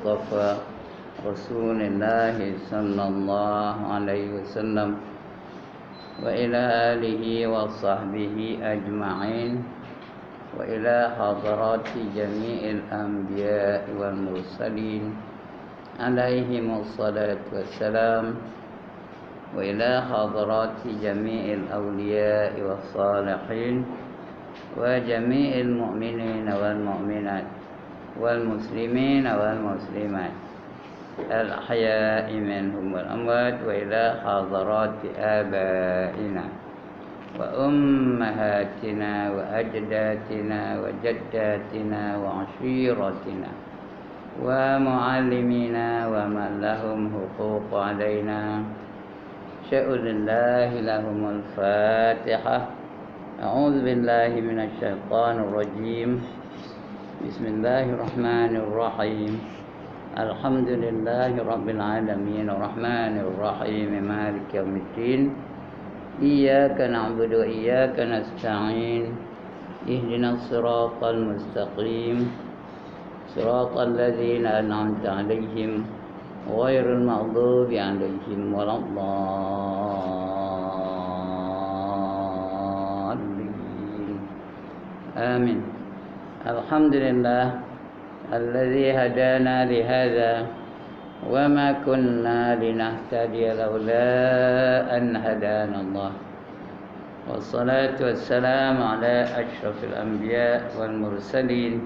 المصطفى رسول الله صلى الله عليه وسلم وإلى آله وصحبه أجمعين وإلى حضرات جميع الأنبياء والمرسلين عليهم الصلاة والسلام وإلى حضرات جميع الأولياء والصالحين وجميع المؤمنين والمؤمنات والمسلمين والمسلمات الأحياء منهم والأموات وإلى حضرات آبائنا وأمهاتنا وأجدادنا وجداتنا وعشيرتنا ومعلمينا ومن لهم حقوق علينا شأن الله لهم الفاتحة. أعوذ بالله من الشيطان الرجيم. بسم الله الرحمن الرحيم. الحمد لله رب العالمين الرحمن الرحيم مالك يوم الدين إياك نعبد وإياك نستعين اهدنا الصراط المستقيم صراط الذين أنعمت عليهم غير المغضوب عليهم ولا الضالين آمين. الحمد لله الذي هدانا لهذا وما كنا لنهتدي لولا أن هدانا الله والصلاة والسلام على أشرف الأنبياء والمرسلين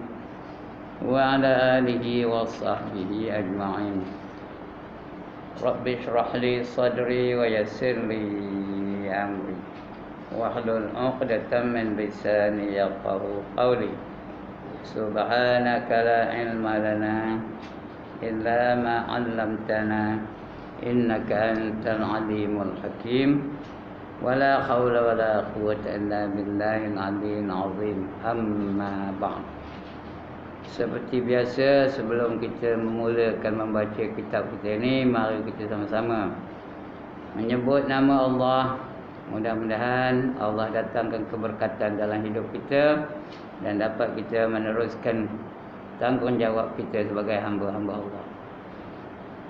وعلى آله وصحبه أجمعين. رب اشرح لي صدري ويسر لي أمري واحلل عقدة من لساني يفقهوا قولي. سبحانك لا علم لنا إلا ما علمتنا إنك أنت العليم الحكيم ولا حول ولا قوة إلا بالله العلي العظيم. أما بعد. Seperti biasa, sebelum kita memulakan membaca kitab kita ini, mari kita sama-sama menyebut nama Allah. Mudah-mudahan Allah datangkan keberkatan dalam hidup kita dan dapat kita meneruskan tanggungjawab kita sebagai hamba-hamba Allah.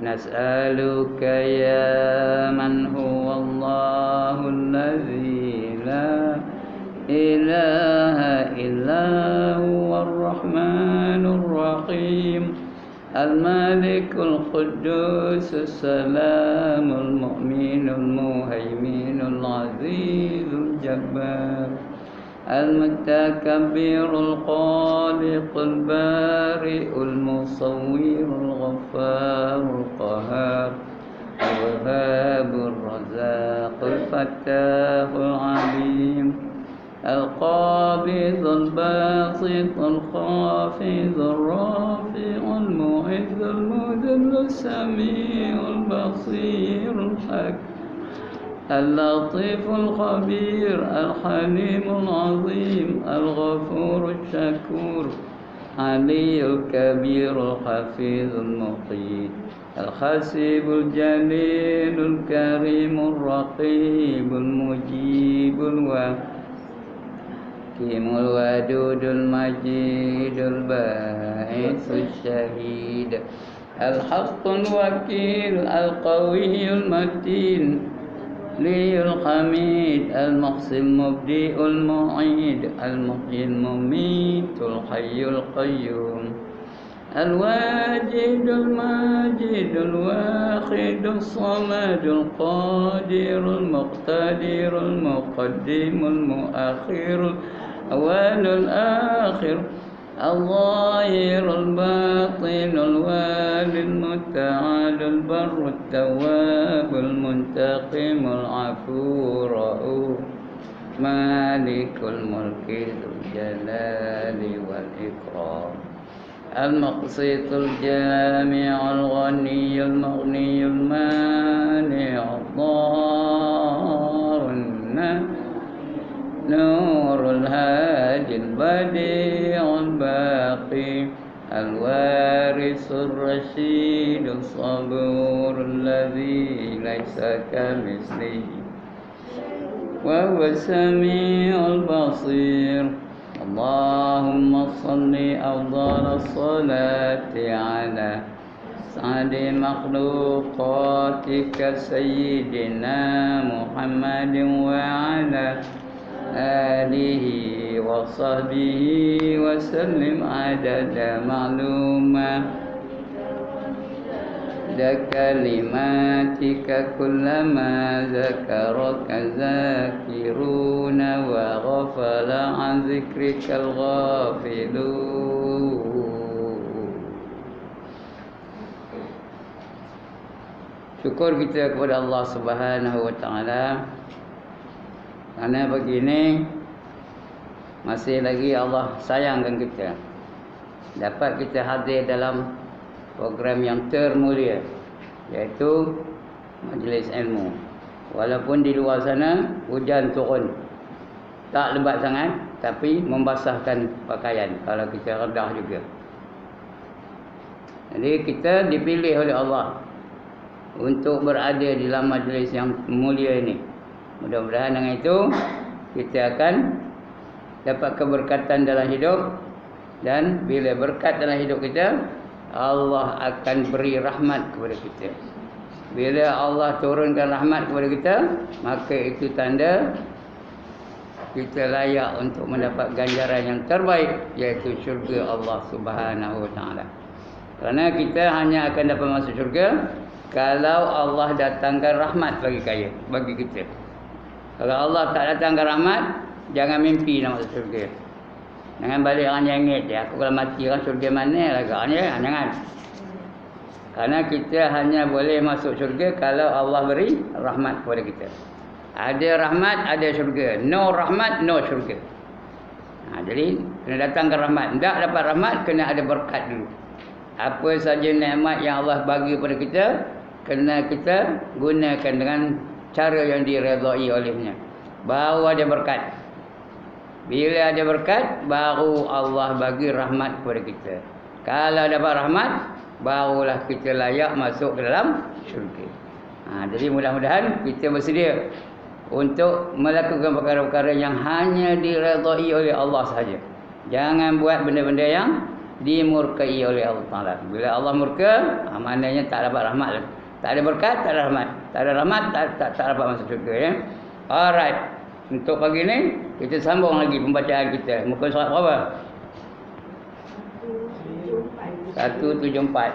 Nas'aluka ya man huwa Allahul ladzi la ilaha illa huwar rahmanur rahim al-malikul quddus as-salamul mu'minul muhaiminul azizul jabbar المتكبر الخالق البارئ المصور الغفار القهار الوهاب الرزاق الفتاح العليم القابض الباسط الخافض الرافع المعز المذل السميع البصير الحكيم اللطيف الخبير الحليم العظيم الغفور الشكور علي الكبير الحفيظ المقيت الحسيب الجليل الكريم الرقيب المجيب الحكيم الودود المجيد الباعث الشهيد الحق الوكيل القوي المتين لي الحميد المحصي المبدئ المعيد المحيي المميت الحي القيوم الواجد الماجد الواحد الصمد القادر المقتدر المقدم المؤخر الأول الآخر الظاهر الباطن الوالي المتعال البر التواب المنتقم العفو الرؤوف مالك الملك ذو الجلال والإكرام المقسط الجامع الغني المغني المانع الضار نور الهادي البديع الباقي الوارث الرشيد الصبور الذي ليس كمثله وهو السميع البصير. اللهم صل أفضل الصلاة على أسعد مخلوقاتك سيدنا محمد وعلى آله وصحبه وسلم عدد معلومات كلماتك كلما ذكرك ذاكرون وغفل عن ذكرك الغافلون. Syukur kita kepada Allah Subhanahu wa taala kerana begini masih lagi Allah sayangkan kita, dapat kita hadir dalam program yang termulia, iaitu majlis ilmu. Walaupun di luar sana hujan turun, tak lebat sangat, tapi membasahkan pakaian kalau kita redah juga. Jadi kita dipilih oleh Allah untuk berada di dalam majlis yang mulia ini. Mudah-mudahan dengan itu kita akan dapat keberkatan dalam hidup, dan bila berkat dalam hidup kita, Allah akan beri rahmat kepada kita. Bila Allah turunkan rahmat kepada kita, maka itu tanda kita layak untuk mendapat ganjaran yang terbaik, iaitu syurga Allah Subhanahu wa taala. Kerana kita hanya akan dapat masuk syurga kalau Allah datangkan rahmat bagi kita. Kalau Allah tak datangkan rahmat, jangan mimpi nak masuk syurga. Jangan balik orang jengit dia, aku kalau mati orang syurga mana agaknya, jangan. Kerana kita hanya boleh masuk syurga kalau Allah beri rahmat kepada kita. Ada rahmat, ada syurga. No rahmat, no syurga. Jadi kena datangkan rahmat. Tak dapat rahmat, kena ada berkat dulu. Apa saja nikmat yang Allah bagi kepada kita, kena kita gunakan dengan cara yang diredai olehnya, baru ada berkat. Bila ada berkat, baru Allah bagi rahmat kepada kita. Kalau dapat rahmat, barulah kita layak masuk ke dalam syurga. Jadi mudah-mudahan kita bersedia untuk melakukan perkara-perkara yang hanya diredai oleh Allah sahaja. Jangan buat benda-benda yang dimurkai oleh Allah Ta'ala. Bila Allah murka, maknanya tak dapat rahmat lagi. Tak ada berkat, tak ada rahmat. Tak ada rahmat, tak dapat masuk syurga, ya. Alright. Untuk pagi ni kita sambung lagi pembacaan kita. Muka surat berapa? 174.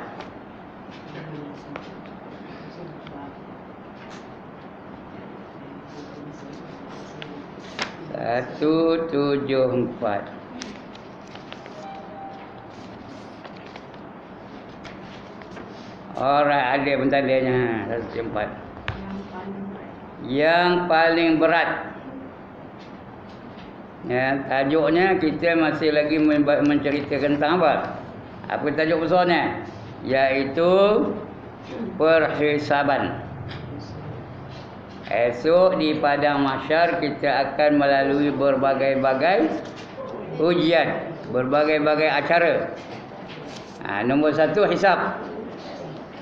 Alright, ada pentadanya. 174. Yang paling berat. Ya, tajuknya kita masih lagi menceritakan tentang apa? Apa tajuk besarnya? Iaitu perhisaban. Esok di padang mahsyar kita akan melalui berbagai-bagai ujian, berbagai-bagai acara. Nombor satu, hisab.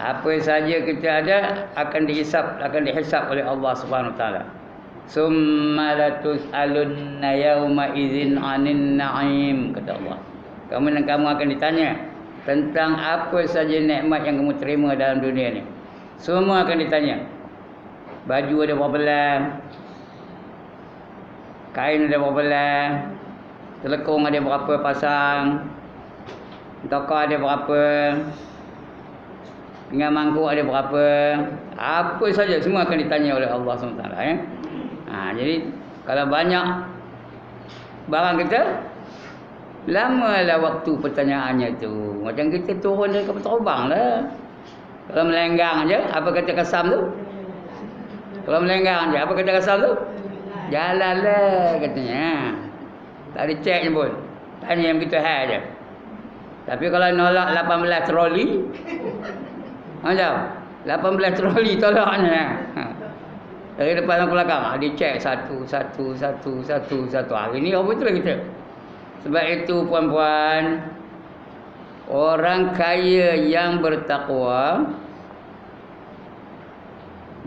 Apa saja kita ada akan dihisab oleh Allah Subhanahu wa taala. Summa latus'alunna yauma idzin 'anin na'im, kata Allah. Kamu akan ditanya tentang apa saja nikmat yang kamu terima dalam dunia ni. Semua akan ditanya. Baju ada berapa belah? Kain ada berapa belah? Telekung ada berapa pasang? Tokar ada berapa? Pinggan mangkuk ada berapa? Apa saja semua akan ditanya oleh Allah SWT, ya. Jadi kalau banyak barang kita, lamalah waktu pertanyaannya tu. Macam kita turun dari kapal terbang lah. Kalau melenggang aja, apa kata Kasam tu? Kalau melenggang aja, apa kata Kasam tu? Jalanlah katanya. Tak ada cek je pun. Tanya yang kita hai je. Tapi kalau nolak 18 troli, macam 18 troli tolaknya. Dari depan dan belakang dicek satu. Hari ni apa itulah kita. Sebab itu puan-puan, orang kaya yang bertakwa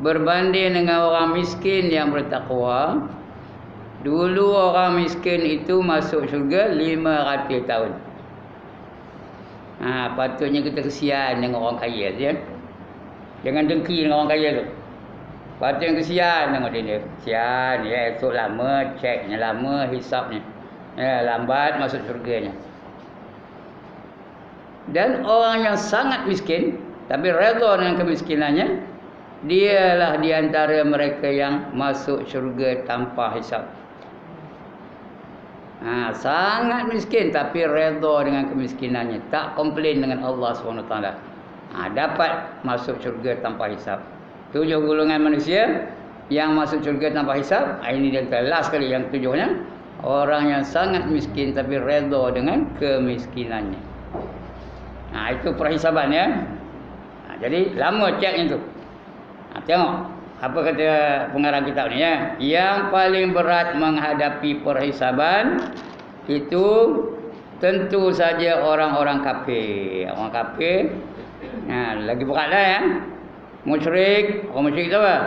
berbanding dengan orang miskin yang bertakwa. Dulu orang miskin itu masuk syurga 500 tahun. Patutnya kita kesian dengan orang kaya tu, ya. Jangan dengki dengan orang kaya tu. Patutnya kesian tengok dia. Kesian, ya, esok lama, ceknya lama, hisapnya. Ya, lambat masuk syurganya. Dan orang yang sangat miskin tapi redha dengan kemiskinannya, dialah di antara mereka yang masuk syurga tanpa hisap. Sangat miskin tapi redha dengan kemiskinannya, tak komplain dengan Allah SWT. Dapat masuk syurga tanpa hisap. 7 golongan manusia yang masuk syurga tanpa hisap. Ini dia last sekali yang 7-nya. Orang yang sangat miskin tapi redha dengan kemiskinannya. Itu perhisaban, ya. Jadi lama ceknya tu. Tengok apa kata pengarang kitab ni, ya. Yang paling berat menghadapi perhisaban itu tentu saja orang-orang kafir. Orang kafir lagi beratlah, ya. Musyrik, orang musyrik tu apa?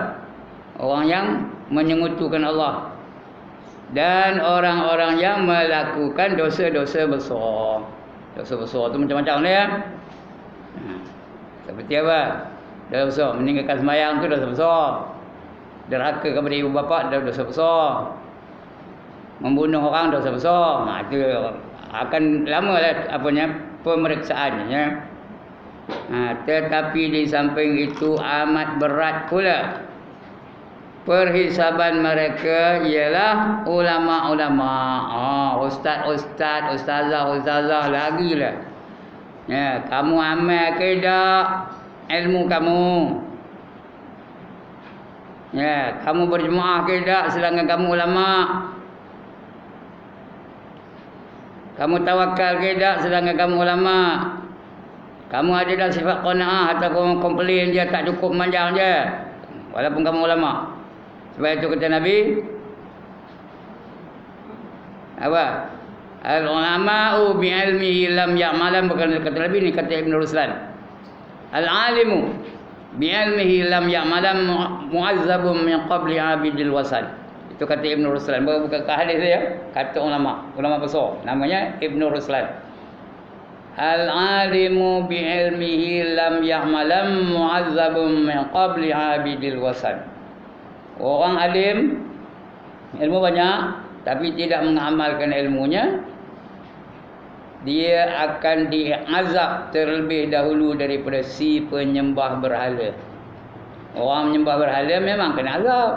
Orang yang menyekutukan Allah. Dan orang-orang yang melakukan dosa-dosa besar. Dosa besar tu macam-macam lah, ya. Seperti apa? Dosa besar, meninggalkan sembahyang tu dosa besar. Derhaka kepada ibu bapa dosa besar. Membunuh orang dosa besar. Itu akan lamalah pemeriksaannya, ya. Tetapi di samping itu amat berat pula perhisaban mereka ialah ulama-ulama. Ustaz-ustaz, ustazah lagi lah. Ya, kamu amal ke tak ilmu kamu? Ya, kamu berjemaah ke tak sedangkan kamu ulama? Kamu tawakal ke tak sedangkan kamu ulama? Kamu ada dah sifat qanaah atau kamu komplain je tak cukup manjang je walaupun kamu ulama? Sebab itu kata Nabi apa? Al-ulama'u bi'ilmihi lam ya'malan, bukan kata Nabi ni, kata Ibn Ruslan. Al-alimu bi'ilmihi lam ya'malan mu'azzabun min qabli 'abidil wasan. Itu kata Ibn Ruslan, bukan hadis dia, kata ulama besar namanya Ibn Ruslan. Al-alimu bi'ilmihi lam ya'malan mu'azzabun min qabli 'abidil wasan. Orang alim, ilmu banyak tapi tidak mengamalkan ilmunya, dia akan diazab terlebih dahulu daripada si penyembah berhala. Orang menyembah berhala memang kena azab.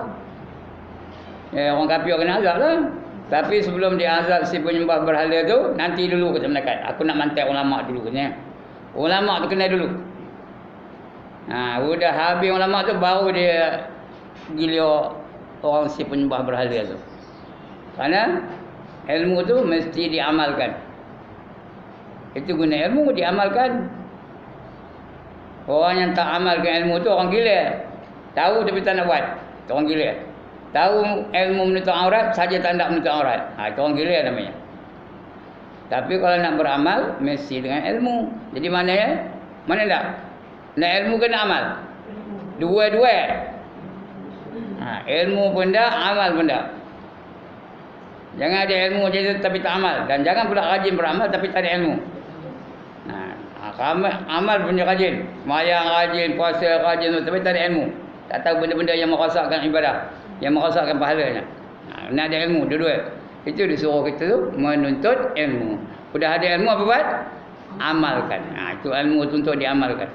Orang kafir kena azab lah. Tapi sebelum diazab si penyembah berhala tu, nanti dulu kata malaikat, aku nak mantai ulama dulu katanya. Ulama tu kena dulu. Udah habis ulama tu baru dia gila orang si penyembah berhala tu. Kerana ilmu tu mesti diamalkan. Itu guna ilmu diamalkan. Orang yang tak amalkan ilmu tu orang gila. Tahu tapi tak nak buat, orang gila. Tahu ilmu menutup aurat saja tak nak menutup aurat. Itu orang gila namanya. Tapi kalau nak beramal mesti dengan ilmu. Jadi mana ya? Mana tak? Nak ilmu kena amal. Dua-dua. Ilmu pun dah, amal pun dah. Jangan ada ilmu je tapi tak amal. Dan jangan pula rajin beramal tapi tak ada ilmu. Amal punya rajin. Mayang rajin, puasa rajin tapi tak ada ilmu. Tak tahu benda-benda yang merosakkan ibadah, yang merosakkan pahalanya. Nak ada ilmu dua-dua. Itu disuruh kita tu menuntut ilmu. Sudah ada ilmu apa buat? Amalkan. Itu ilmu tu untuk diamalkan.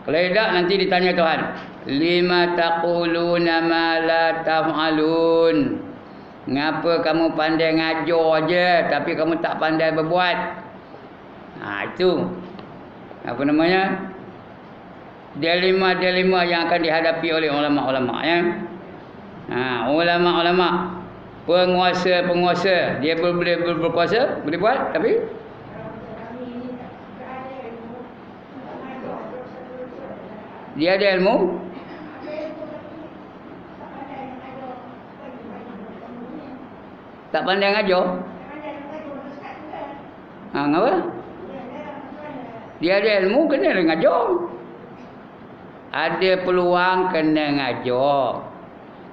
Kalau tidak nanti ditanya Tuhan, lima taquluna ma la taf'alun. Ngapa kamu pandai ngajar je tapi kamu tak pandai berbuat? Itu apa namanya? Dilema yang akan dihadapi oleh ulama-ulama, ya. Ulama-ulama, penguasa, dia boleh berkuasa, boleh buat tapi dia ada ilmu. Tak pandai ngajar. Ngapa? Dia ada ilmu kena ngajar. Ada peluang kena ngajar.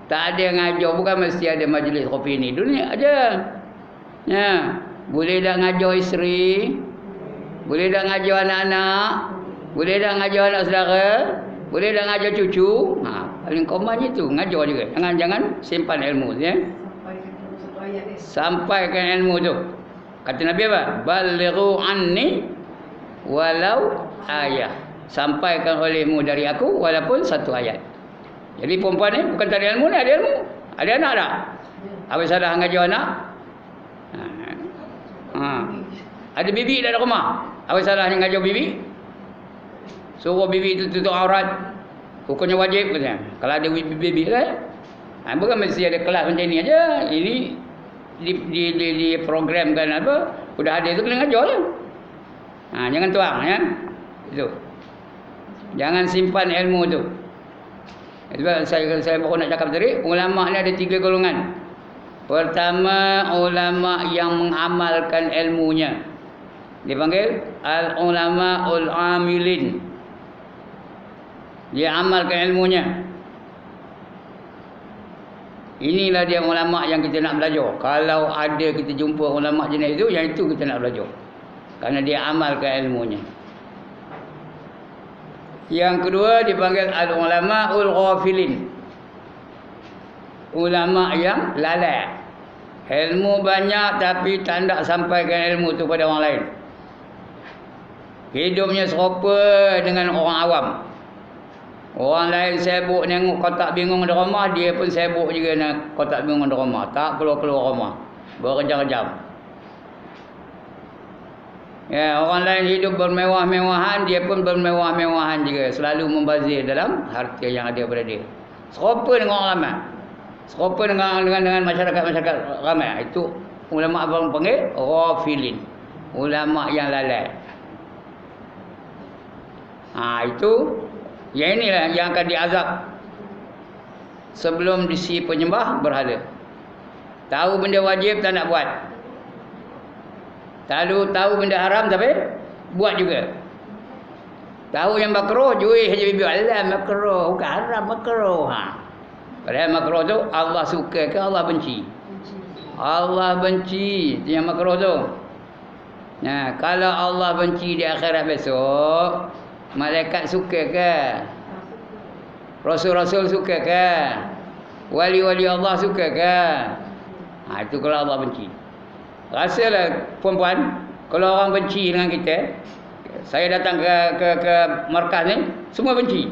Tak ada ngajar bukan mesti ada majlis kopi ni. Dunia aja. Ya, boleh dah ngajar isteri. Boleh dah ngajar anak-anak, boleh dah ngajar anak saudara, boleh dah ngajar cucu. Paling common itu ngajar juga. Jangan simpan ilmu ya. Sampaikan ilmu tu. Kata Nabi apa? Balighu anni walau ayah. Sampaikan olehmu dari aku walaupun satu ayat. Jadi perempuan ni bukan tak ada ilmu ni, ada ilmu. Ada anak tak? Habis salah ngajar anak. Ada bibi dalam rumah. Habis salah ngajar bibi. Suruh bibi tu tutup aurat. Hukumnya wajib katanya. Kalau ada bibi kan. Bukan mesti ada kelas macam ni aja. Ini di programkan apa? Sudah ada tu kena ngajar lah. Jangan tuang ya. Itu. Jangan simpan ilmu tu. Sebab saya baru nak cakap tadi, ulama ni ada 3 golongan. Pertama, ulama yang mengamalkan ilmunya. Dipanggil al-ulama ul-amilin. Dia amalkan ilmunya. Inilah dia ulama yang kita nak belajar. Kalau ada kita jumpa ulama jenis itu, yang itu kita nak belajar. Kerana dia amalkan ilmunya. Yang kedua dipanggil al-ulama ul-ghafilin. Ulama yang lalai. Ilmu banyak tapi tak nak sampaikan ilmu tu pada orang lain. Hidupnya serupa dengan orang awam. Orang lain sibuk tengok kotak bingung di rumah, dia pun sibuk juga nak kotak bingung di rumah. Tak keluar-keluar rumah. Berjam-jam. Ya, orang lain hidup bermewah-mewahan, dia pun bermewah-mewahan juga. Selalu membazir dalam harta yang ada pada dia. Serupa dengan orang ramai. Serupa dengan masyarakat ramai. Itu ulama abang panggil ghafilin. Ulama yang lalai. Itu yang inilah yang akan diazab sebelum si penyembah berhala. Tahu benda wajib tak nak buat. Tahu benda haram tapi buat juga. Tahu yang makruh juih saja bibir. Alah makruh, bukan haram, makruh. Padahal makruh tu Allah suka ke Allah benci? Allah benci. Itu yang makruh tu. Nah, kalau Allah benci di akhirat besok, malaikat suka ke? Rasul-rasul suka ke? Wali-wali Allah suka ke? Itu kalau Allah benci. Rasalah perempuan, kalau orang benci dengan kita, saya datang ke markas ni, semua benci.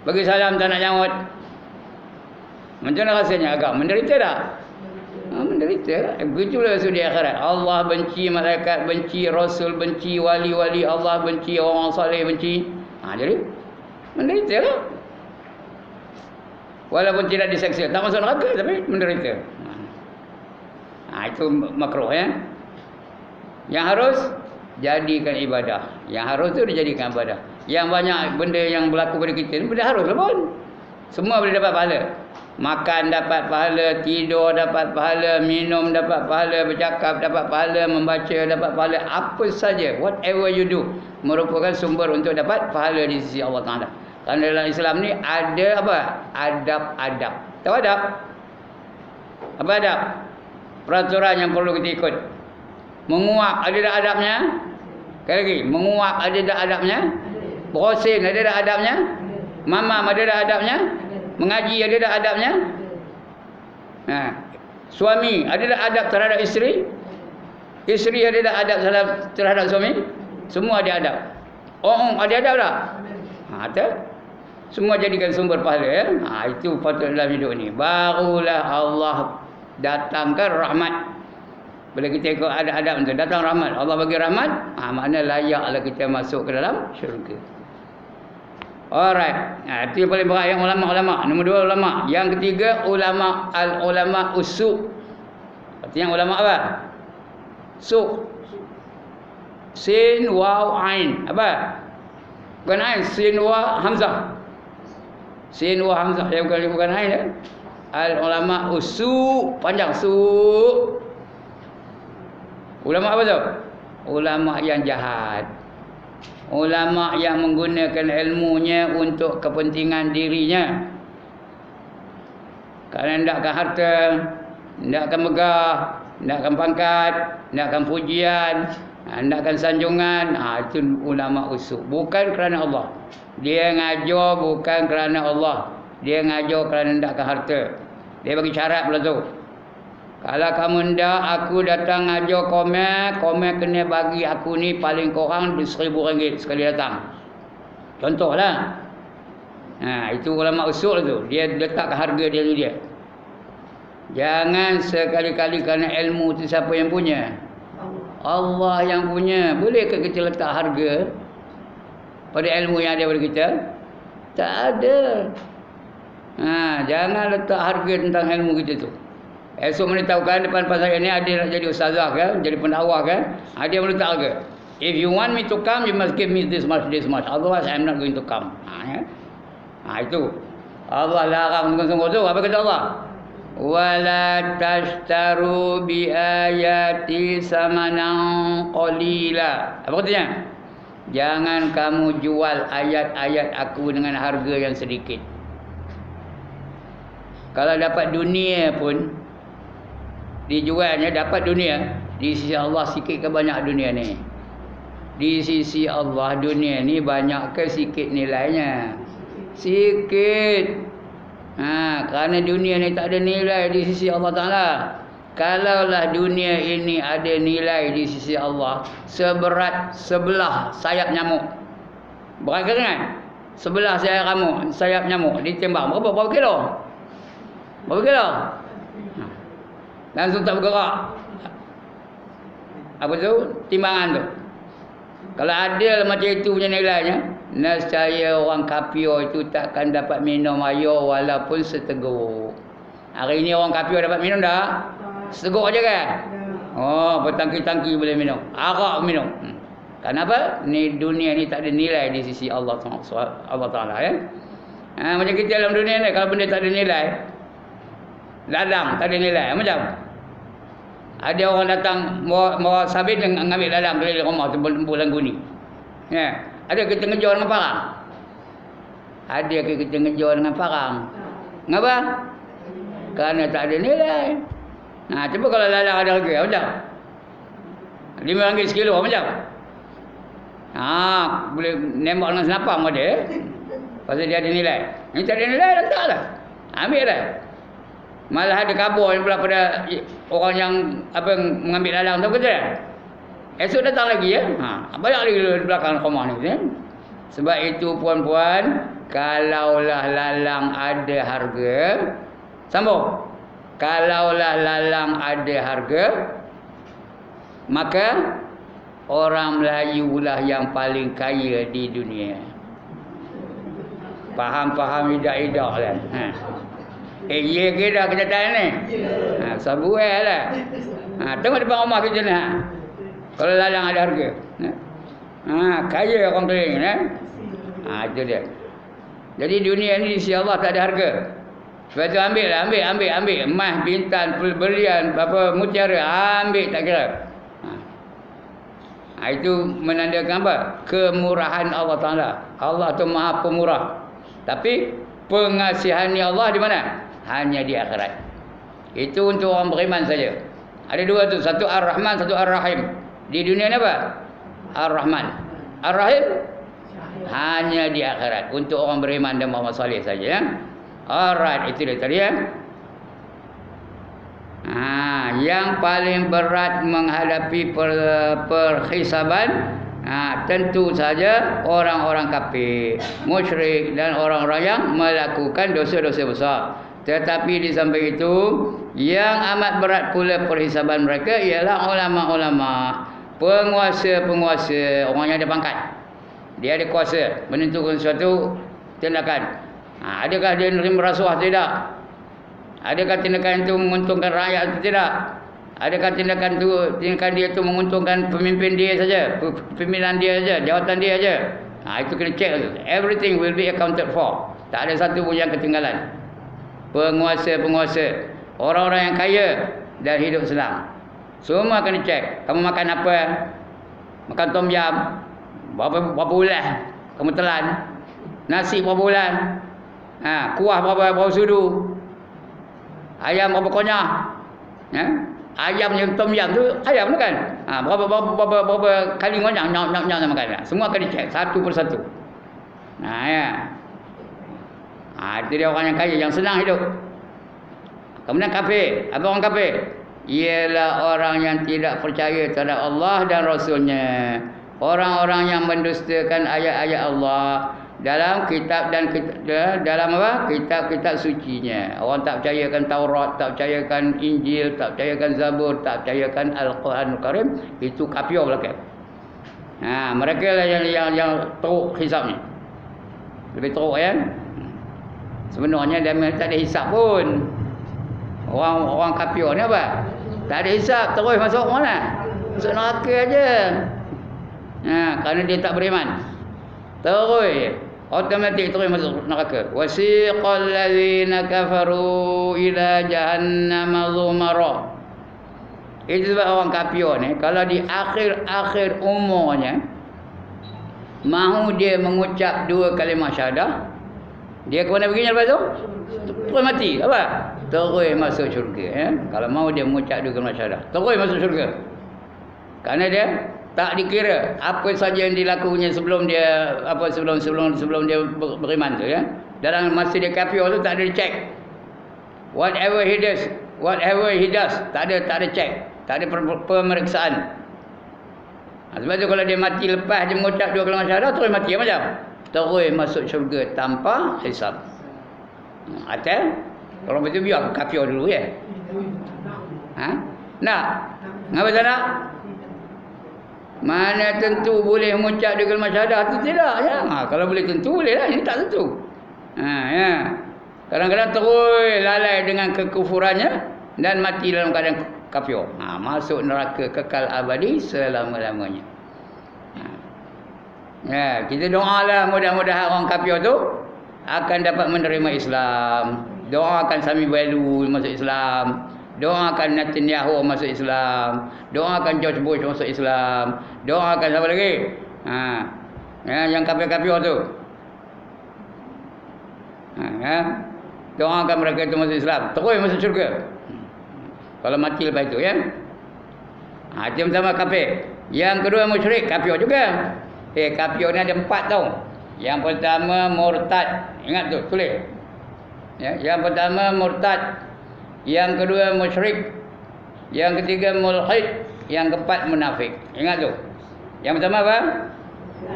Bagi salam tak nak jawab. Macam mana rasanya? Agak menderita tak? Menderita. Begitulah sudi akhirat. Allah benci, malaikat benci, Rasul benci, wali-wali Allah benci, orang saleh benci. Jadi menderita lah. Walaupun tidak diseksa, tak masuk neraka tapi menderita. Itu makruh ya. Yang harus jadikan ibadah. Yang harus tu dijadikan ibadah. Yang banyak benda yang berlaku pada kita ni benda harus lah pun. Semua boleh dapat pahala. Makan dapat pahala, tidur dapat pahala, minum dapat pahala, bercakap dapat pahala, membaca dapat pahala, apa saja, whatever you do merupakan sumber untuk dapat pahala di sisi Allah Taala. Kerana dalam Islam ni ada apa? Adab-adab. Tahu adab? Apa adab? Peraturan yang perlu kita ikut. Menguap ada tak adabnya? Sekali lagi, menguap ada tak adabnya? Bersin ada tak adabnya? Mamam ada tak adabnya? Mengaji ada tak adabnya? Suami ada tak adab terhadap isteri? Isteri ada tak adab terhadap suami? Semua ada adab. Ada adab tak? Ada. Semua jadikan sumber pahala ya. Itu patut dalam hidup ni. Barulah Allah datangkan rahmat. Bila kita ikut adab tu, datang rahmat. Allah bagi rahmat, makna layaklah kita masuk ke dalam syurga. Alright. Itu yang paling berat yang ulama-ulama. Nombor 2 ulama. Yang ketiga ulama al-ulama usu. Artinya ulama apa? Su. Sin waw ain. Apa? Bukan ain, sin wa hamzah. Sin wa hamzah. Yang bukan ain ya. Al-ulama usu, panjang su. Ulama apa tu? Ulama yang jahat. Ulama yang menggunakan ilmunya untuk kepentingan dirinya. Kerana hendakkan harta, hendakkan megah, hendakkan pangkat, hendakkan pujian, nakkan sanjungan, itu ulama usul. Bukan kerana Allah. Dia ngajar bukan kerana Allah. Dia ngajar kerana nakkan harta. Dia bagi syarat pula tu. Kalau kamu ndak, aku datang ngajar komen kena bagi aku ni paling kurang RM1,000 sekali datang. Contohlah. Itu ulama usul tu. Dia letak harga dia. Jangan sekali-kali kerana ilmu tu siapa yang punya? Allah yang punya. Bolehkah kita letak harga pada ilmu yang ada pada kita? Tak ada. Jangan letak harga tentang ilmu kita tu. Esok mana tahu kan depan saya ni ada nak jadi ustazah kan, jadi pendakwah kan, ada yang letak harga. If you want me to come, you must give me this much. Otherwise I'm not going to come. Itu. Allah larang sungguh-sungguh tu. Apa kata Allah? Wala tashtaru bi ayati samanan qalila. Apa katanya? Jangan kamu jual ayat-ayat aku dengan harga yang sedikit. Kalau dapat dunia pun dijualnya, dapat dunia, di sisi Allah sikit ke banyak dunia ni? Di sisi Allah dunia ni banyak ke sikit nilainya? Sikit. Kerana dunia ni tak ada nilai di sisi Allah Ta'ala. Kalaulah dunia ini ada nilai di sisi Allah seberat sebelah sayap nyamuk. Berat kan? Sebelah sayap nyamuk ditembak. Berapa kilo? Berapa kilo? Langsung tak bergerak. Apa tu? Timbangan tu. Kalau ada macam itu punya nilainya, nescaya orang kafir itu takkan dapat minum air walaupun seteguk. Hari ini orang kafir dapat minum tak? Seteguk aja kan? Bertangki-tangki boleh minum. Arak minum. Kenapa? Ni dunia ni tak ada nilai di sisi Allah Ta'ala ya. Macam kita dalam dunia ni, kalau benda tak ada nilai, ladang tak ada nilai. Macam ada orang datang bawa sabit dan ambil ladang keliling rumah tu bulan guni. Ya. Ada kita ngejual dengan parang? Ada kita ngejual dengan parang? Kenapa? Kerana tak ada nilai. Cuba kalau ladang ada harga, macam RM5 sekilo, macam boleh nembak dengan senapang ada. Pasal dia ada nilai. Ini tak ada nilai, letaklah. Ambil lah. Malah ada kabur yang pula pada orang yang mengambil ladang tu, betul tak? Esok datang lagi ya. Banyak lagi di belakang rumah ni kan. Sebab itu puan-puan, kalaulah lalang ada harga, sambung. Kalaulah lalang ada harga, maka orang Melayu lah yang paling kaya di dunia. Faham idak-idak kan? Ya ke dah kenyataan ni? Sabuai lah. Tengok depan rumah kita ni. Kalau lalang ada harga. Kaya orang keliling kan? Itu dia. Jadi dunia ni di sisi Allah tak ada harga. Sebab tu ambil. Emas, bintan, berlian, mutiara, ambil tak kira. Itu menandakan apa? Kemurahan Allah Ta'ala. Allah tu maha pemurah. Tapi pengasihannya Allah di mana? Hanya di akhirat. Itu untuk orang beriman saja. Ada dua tu, satu Ar-Rahman, satu Ar-Rahim. Di dunia ni apa? Ar-Rahman. Ar-Rahim hanya di akhirat. Untuk orang beriman dan Muhammad salih saja ya. Alright, itu dia tadi ya. Yang paling berat menghadapi perhisaban tentu saja orang-orang kafir, musyrik dan orang-orang yang melakukan dosa-dosa besar. Tetapi di samping itu, yang amat berat pula perhisaban mereka ialah ulama-ulama, penguasa-penguasa, orang yang ada pangkat. Dia ada kuasa menentukan suatu tindakan. Adakah dia menerima rasuah atau tidak? Adakah tindakan itu menguntungkan rakyat atau tidak? Adakah tindakan dia itu menguntungkan pemimpin dia saja, pimpinan dia saja, jawatan dia saja? Itu kena cek. Everything will be accounted for. Tak ada satu pun yang ketinggalan. Penguasa-penguasa, orang-orang yang kaya dan hidup senang, semua kena cek. Kamu makan apa? Makan tom yam berapa ulas kamu telan? Nasi berapa bulan? Kuah berapa sudu? Ayam berapa konyak? Ayam yang tom yam tu ayam tu kan? Berapa kali ngoncang nyok sama kalian. Semua akan dicek satu persatu. Ya. Itu dia orang yang kaya yang senang hidup. Kemudian kafir. Apa orang kafir? Ialah orang yang tidak percaya terhadap Allah dan Rasulnya. Orang-orang yang mendustakan ayat-ayat Allah dalam kitab dan dalam apa? Kitab-kitab sucinya. Orang tak percayakan Taurat, tak percayakan Injil, tak percayakan Zabur, tak percayakan Al-Quranul Karim, itu kafir belaka. Mereka lah yang teruk hisapnya. Lebih teruk ya. Sebenarnya dia tak ada hisap pun. Orang kafir ni apa? Tak ada hisap, terus masuk mana? Masuk neraka aja. Kerana dia tak beriman. Terus automatik terus masuk neraka. Wasiqal ladzina kafaru ila jahannam zumara. Itu sebab orang kafir ni kalau di akhir umurnya mahu dia mengucap 2 kalimah syahadah, dia ke mana perginya lepas tu? Terus mati. Apa? Terus masuk syurga ya. Kalau mahu dia mengucap 2 kalimah syahadah, terus masuk syurga. Kerana dia tak dikira apa saja yang dilakukannya sebelum dia sebelum dia beriman tu ya. Dalam masa dia kafir tu tak ada dicek. Whatever he does, tak ada cek, tak ada pemeriksaan. Sebab tu kalau dia mati lepas dia mengucap 2 kalimah syahadah terus mati macam terus masuk syurga tanpa hisab. Atau kalau betul biar kafir dulu ya. Nak? Ngapa tak nak? Mana tentu boleh mengucap 2 kalimah syahadah tu tidak ya. Kalau boleh tentu boleh lah, ini tak tentu. Ya. Kadang-kadang terus lalai dengan kekufurannya dan mati dalam keadaan kafir. Masuk neraka kekal abadi selama-lamanya. Ya, kita doalah mudah-mudahan orang kafir tu akan dapat menerima Islam. Doakan Sami Balu masuk Islam. Doakan Netanyahu masuk Islam. Doakan George Bush masuk Islam. Doakan siapa lagi? Yang kafir-kafir tu. Doakan mereka itu masuk Islam. Terus masuk syurga. Kalau mati lepas itu ya. Itu yang pertama kafir. Yang kedua musyrik, kafir juga. Kafir ni ada 4 tau. Yang pertama murtad. Ingat tu, tulis. Ya, yang pertama murtad. Yang kedua musyrik. Yang ketiga mulhid. Yang keempat munafik. Ingat tu. Yang pertama apa?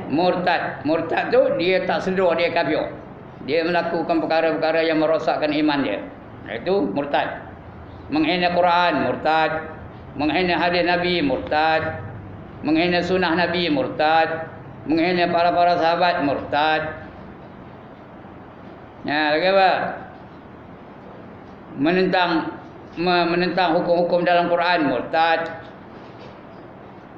Murtad. Murtad tu dia tak sedar dia kafir. Dia melakukan perkara-perkara yang merosakkan iman dia. Itu murtad. Menghina Quran, murtad. Menghina hadis Nabi, murtad. Menghina sunnah Nabi, murtad. Menghina para sahabat, murtad. Lagi apa? Menentang hukum-hukum dalam Quran, murtad.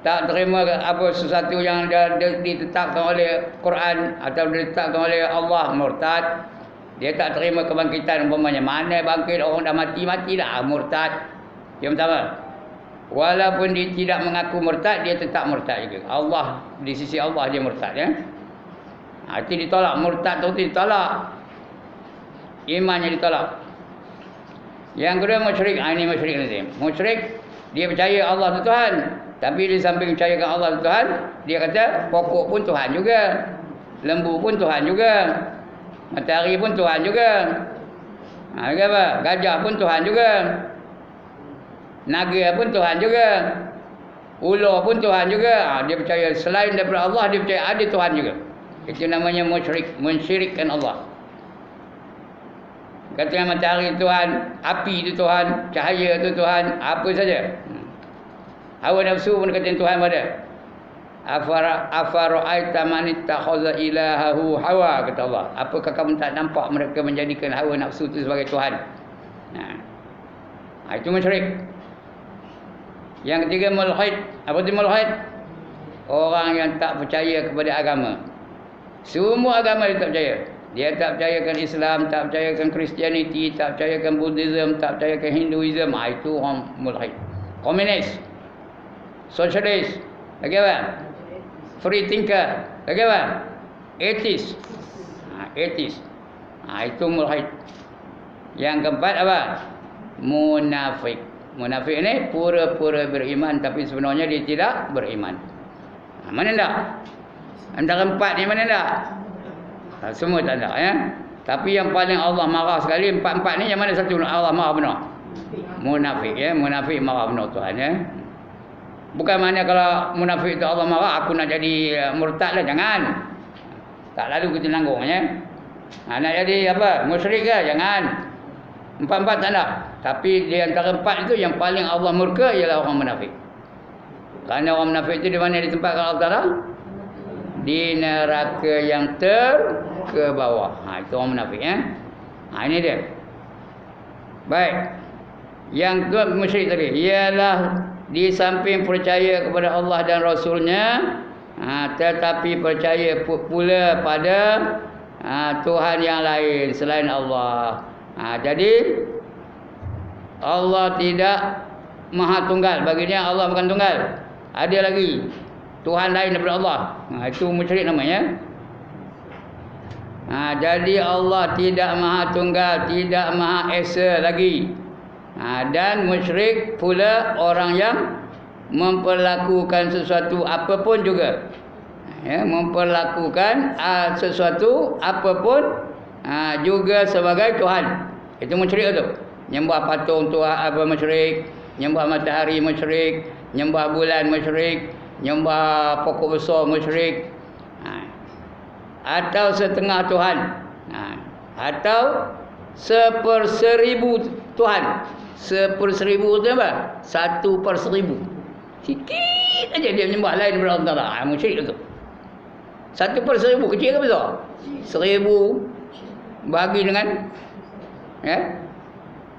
Tak terima apa sesuatu yang ditetapkan oleh Quran atau ditetapkan oleh Allah, murtad. Dia tak terima kebangkitan umpamanya. Mana bangkit orang dah mati dah, murtad. Yang pertama. Walaupun dia tidak mengaku murtad, dia tetap murtad juga. Allah, di sisi Allah dia murtad ya. Itu ditolak, murtad tu ditolak. Imannya ditolak. Yang kedua musyrik. Ini musyrik lazim. Musyrik dia percaya Allah itu Tuhan, tapi di samping percayakan Allah itu Tuhan, dia kata pokok pun Tuhan juga, lembu pun Tuhan juga, matahari pun Tuhan juga. Apa? Gajah pun Tuhan juga. Naga pun Tuhan juga. Ular pun Tuhan juga. Dia percaya selain daripada Allah, dia percaya ada Tuhan juga. Itu namanya musyrik, mensyirikkan Allah. Katakan matahari Tuhan, api itu Tuhan, cahaya itu Tuhan, apa saja. Hawa nafsu pun kata Tuhan pada. Afara'aita man ittakhadha ilahahu hawa, kata Allah. Apakah kamu tak nampak mereka menjadikan hawa nafsu itu sebagai Tuhan? Itu musyrik. Yang ketiga mulhid. Apa itu mulhid? Orang yang tak percaya kepada agama. Semua agama dia tak percaya. Dia tak percayakan Islam, tak percayakan Christianity, tak percayakan Buddhism, tak percayakan Hinduism. Itu orang mulhid. Komunis, sosialis, lagi apa? Free thinker, lagi apa? Atheist. Atheist. Itu mulhid. Yang keempat apa? Munafik. Munafik ni pura-pura beriman tapi sebenarnya dia tidak beriman. Mana tak? Antara empat ni mana tak? Semua tak ada ya. Tapi yang paling Allah marah sekali empat-empat ni, yang mana satu Allah marah benar? Munafik ya, munafik marah benar Tuhan ya. Bukan makna kalau munafik itu Allah marah aku nak jadi murtad lah, jangan. Tak lalu kita nanggung ya. Nak jadi apa? Musyrik ke? Jangan. Empat-empat tak ada. Tapi di antara empat itu yang paling Allah murka ialah orang munafik. Kerana orang munafik itu di mana ditempatkan Allah Taala? Di neraka yang ke bawah. Itu orang munafik ya. Ini dia. Baik. Yang kedua musyrik tadi ialah di samping percaya kepada Allah dan Rasulnya, tetapi percaya pula pada Tuhan yang lain selain Allah. Jadi Allah tidak maha tunggal. Baginya Allah bukan tunggal. Ada lagi Tuhan lain daripada Allah. Itu musyrik namanya. Jadi Allah tidak maha tunggal, tidak maha esa lagi. Dan musyrik pula orang yang memperlakukan sesuatu apapun juga. Memperlakukan sesuatu apapun juga sebagai Tuhan. Itu musyrik itu. Nyembah patung Tuhan apa musyrik, nyembah matahari musyrik, nyembah bulan musyrik, nyembah pokok besar musyrik. Atau setengah Tuhan. Atau 1/1000 Tuhan. 1/1000 tu apa? 1/1000. Sikit aja dia menyembah lain daripada Allah Taala. Musyrik itu. 1/1000 kecil ke besar? 1000 bagi dengan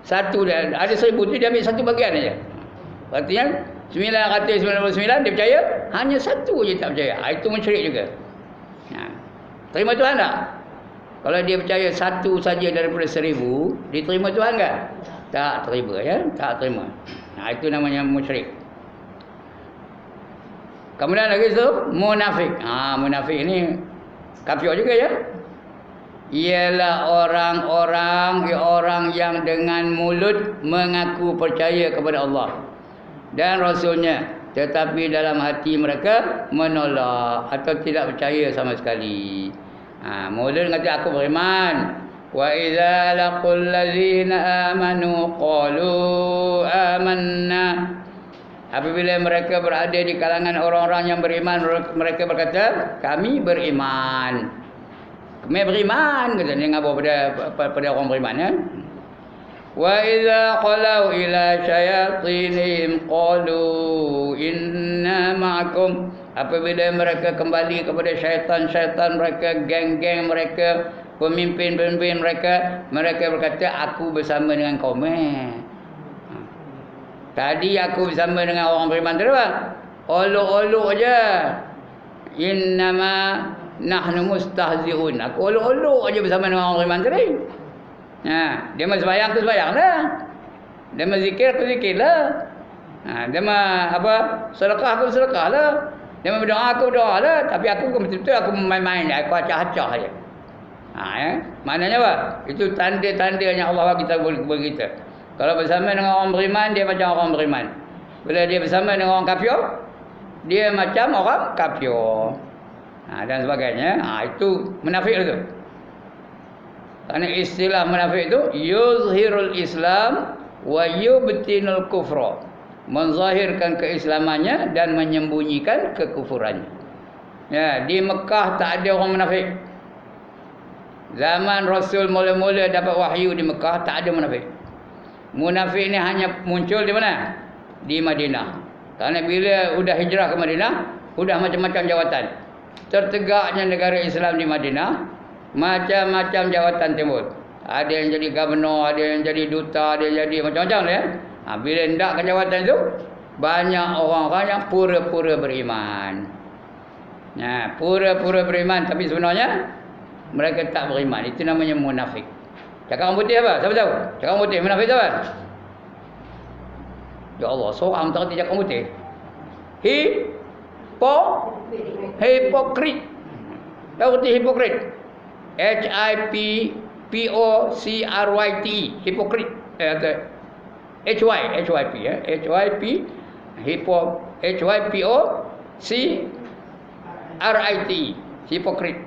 satu dia ada 1000 tu dia ambil satu bahagian aja. Artinya 999 dia percaya, hanya satu je tak percaya. Itu musyrik juga. Terima Tuhan tak? Kalau dia percaya satu saja daripada 1000, diterima Tuhan tak? Tak terima ya, tak terima. Itu namanya musyrik. Kemudian lagi tu munafik. Munafik ini kafir juga ya. Ialah orang yang dengan mulut mengaku percaya kepada Allah dan Rasulnya, tetapi dalam hati mereka menolak atau tidak percaya sama sekali. Mulut kata aku beriman. Wa idza laqul ladzina amanu qalu amanna. Apabila mereka berada di kalangan orang-orang yang beriman, mereka berkata kami beriman. Kami beriman, kata dia ngapa pada orang beriman ya. Wa idza qalu ila syayatinihim qalu inna ma'akum. Apabila mereka kembali kepada syaitan-syaitan mereka, geng-geng mereka, pemimpin-pemimpin mereka, mereka berkata aku bersama dengan kaum. Tadi aku bersama dengan orang beriman tadi apa? Olok-olok aja. Innama nahnu mustahzi'un. Aku olok-olok aja bersama dengan orang beriman tadi. Dia mah sembahyang, aku sembahyang lah. Dia mah zikir, aku zikir lah. Dia mah apa? Sedekah, aku sedekah lah. Dia mah berdoa, aku berdoa lah. Tapi aku betul-betul aku main-main, aku acah-acah aja. Maknanya apa? Itu tanda-tanda yang Allah kita bagi kita. Kalau bersama dengan orang beriman, dia macam orang beriman. Bila dia bersama dengan orang kafir, dia macam orang kafir. Dan sebagainya. Itu munafik itu. Kerana istilah munafik itu yuzhirul Islam wa yubtinul kufra. Menzahirkan keislamannya dan menyembunyikan kekufurannya. Di Mekah tak ada orang munafik. Zaman Rasul mula-mula dapat wahyu di Mekah tak ada munafik. Munafik ni hanya muncul di mana? Di Madinah. Kerana bila sudah hijrah ke Madinah, sudah macam-macam jawatan. Tertegaknya negara Islam di Madinah, macam-macam jawatan timbul. Ada yang jadi gubernur, ada yang jadi duta, ada yang jadi macam-macam ya. Bila hendakkan jawatan itu, banyak orang-orang yang pura-pura beriman. Pura-pura beriman tapi sebenarnya mereka tak beriman. Itu namanya munafik. Cakap orang putih apa? Siapa tahu? Cakap orang putih munafik apa? Ya Allah, seorang tak kerti cakap orang putih. Hipokrit. Tahu kerti hipokrit? HIPOCRYT. Hipokrit. HYP ya. HYP HYPOCRIT, hipokrit.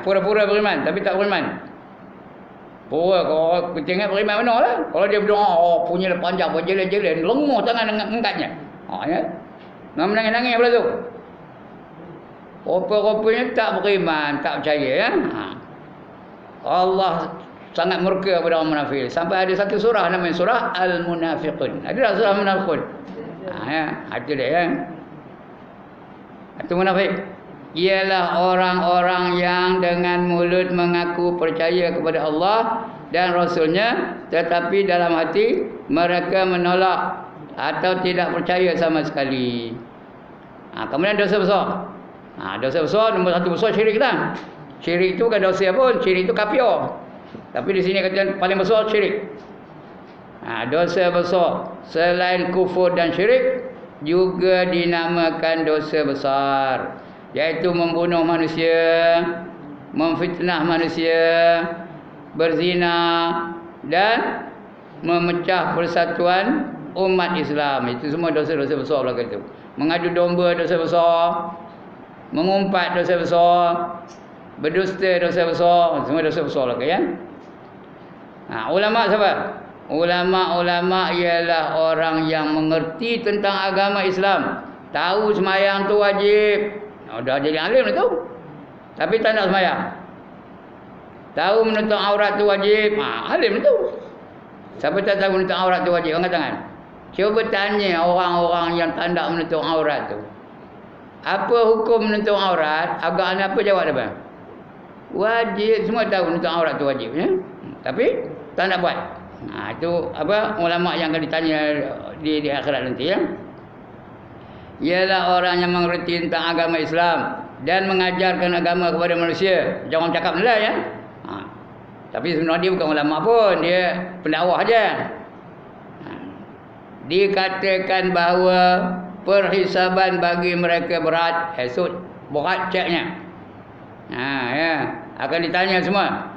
Pura-pura beriman tapi tak beriman. Pura kalau kita ingat beriman mana lah. Kalau dia berdoa, punya panjang, berjelas-jelas, lenguh tangan angkatnya. Ya. Menangis-nangis pula tu. Rupa-rupanya tak beriman, tak percaya ya. Allah sangat murka kepada orang munafik. Sampai ada satu surah namanya surah Al-Munafiqun. Ada tak surah Munafiqun? Ya, itu dia ya. Itu munafik. Ialah orang-orang yang dengan mulut mengaku percaya kepada Allah dan Rasulnya, tetapi dalam hati mereka menolak atau tidak percaya sama sekali. Kemudian dosa besar. Dosa besar, nombor satu besar syirik kan. Syirik itu bukan dosa pun, syirik itu kafir. Tapi di sini kata paling besar syirik. Dosa besar selain kufur dan syirik juga dinamakan dosa besar, iaitu membunuh manusia, memfitnah manusia, berzina dan memecah persatuan umat Islam. Itu semua dosa-dosa besar belaka itu. Mengadu domba dosa besar, mengumpat dosa besar, berdusta dosa besar, semua dosa besar belaka ya. Ulama siapa? Ulama-ulama ialah orang yang mengerti tentang agama Islam, tahu semayang tu wajib. Dah jadi alim tu, tapi tak nak semayang. Tahu menutup aurat tu wajib. Alim tu. Siapa tak tahu menutup aurat tu wajib? Angkat tangan. Cuba tanya orang-orang yang tak nak menutup aurat tu, apa hukum menutup aurat? Agak apa jawab dia? Wajib. Semua tahu menutup aurat tu wajib ya? Tapi tak nak buat. Itu apa ulama yang akan ditanya di akhirat nanti ya. Ialah orang yang mengerti tentang agama Islam dan mengajarkan agama kepada manusia. Jangan cakap nilai ya. Tapi sebenarnya dia bukan ulama pun, dia pendakwah aja. Dikatakan bahawa perhisaban bagi mereka berat, berat ceknya. Ya, akan ditanya semua.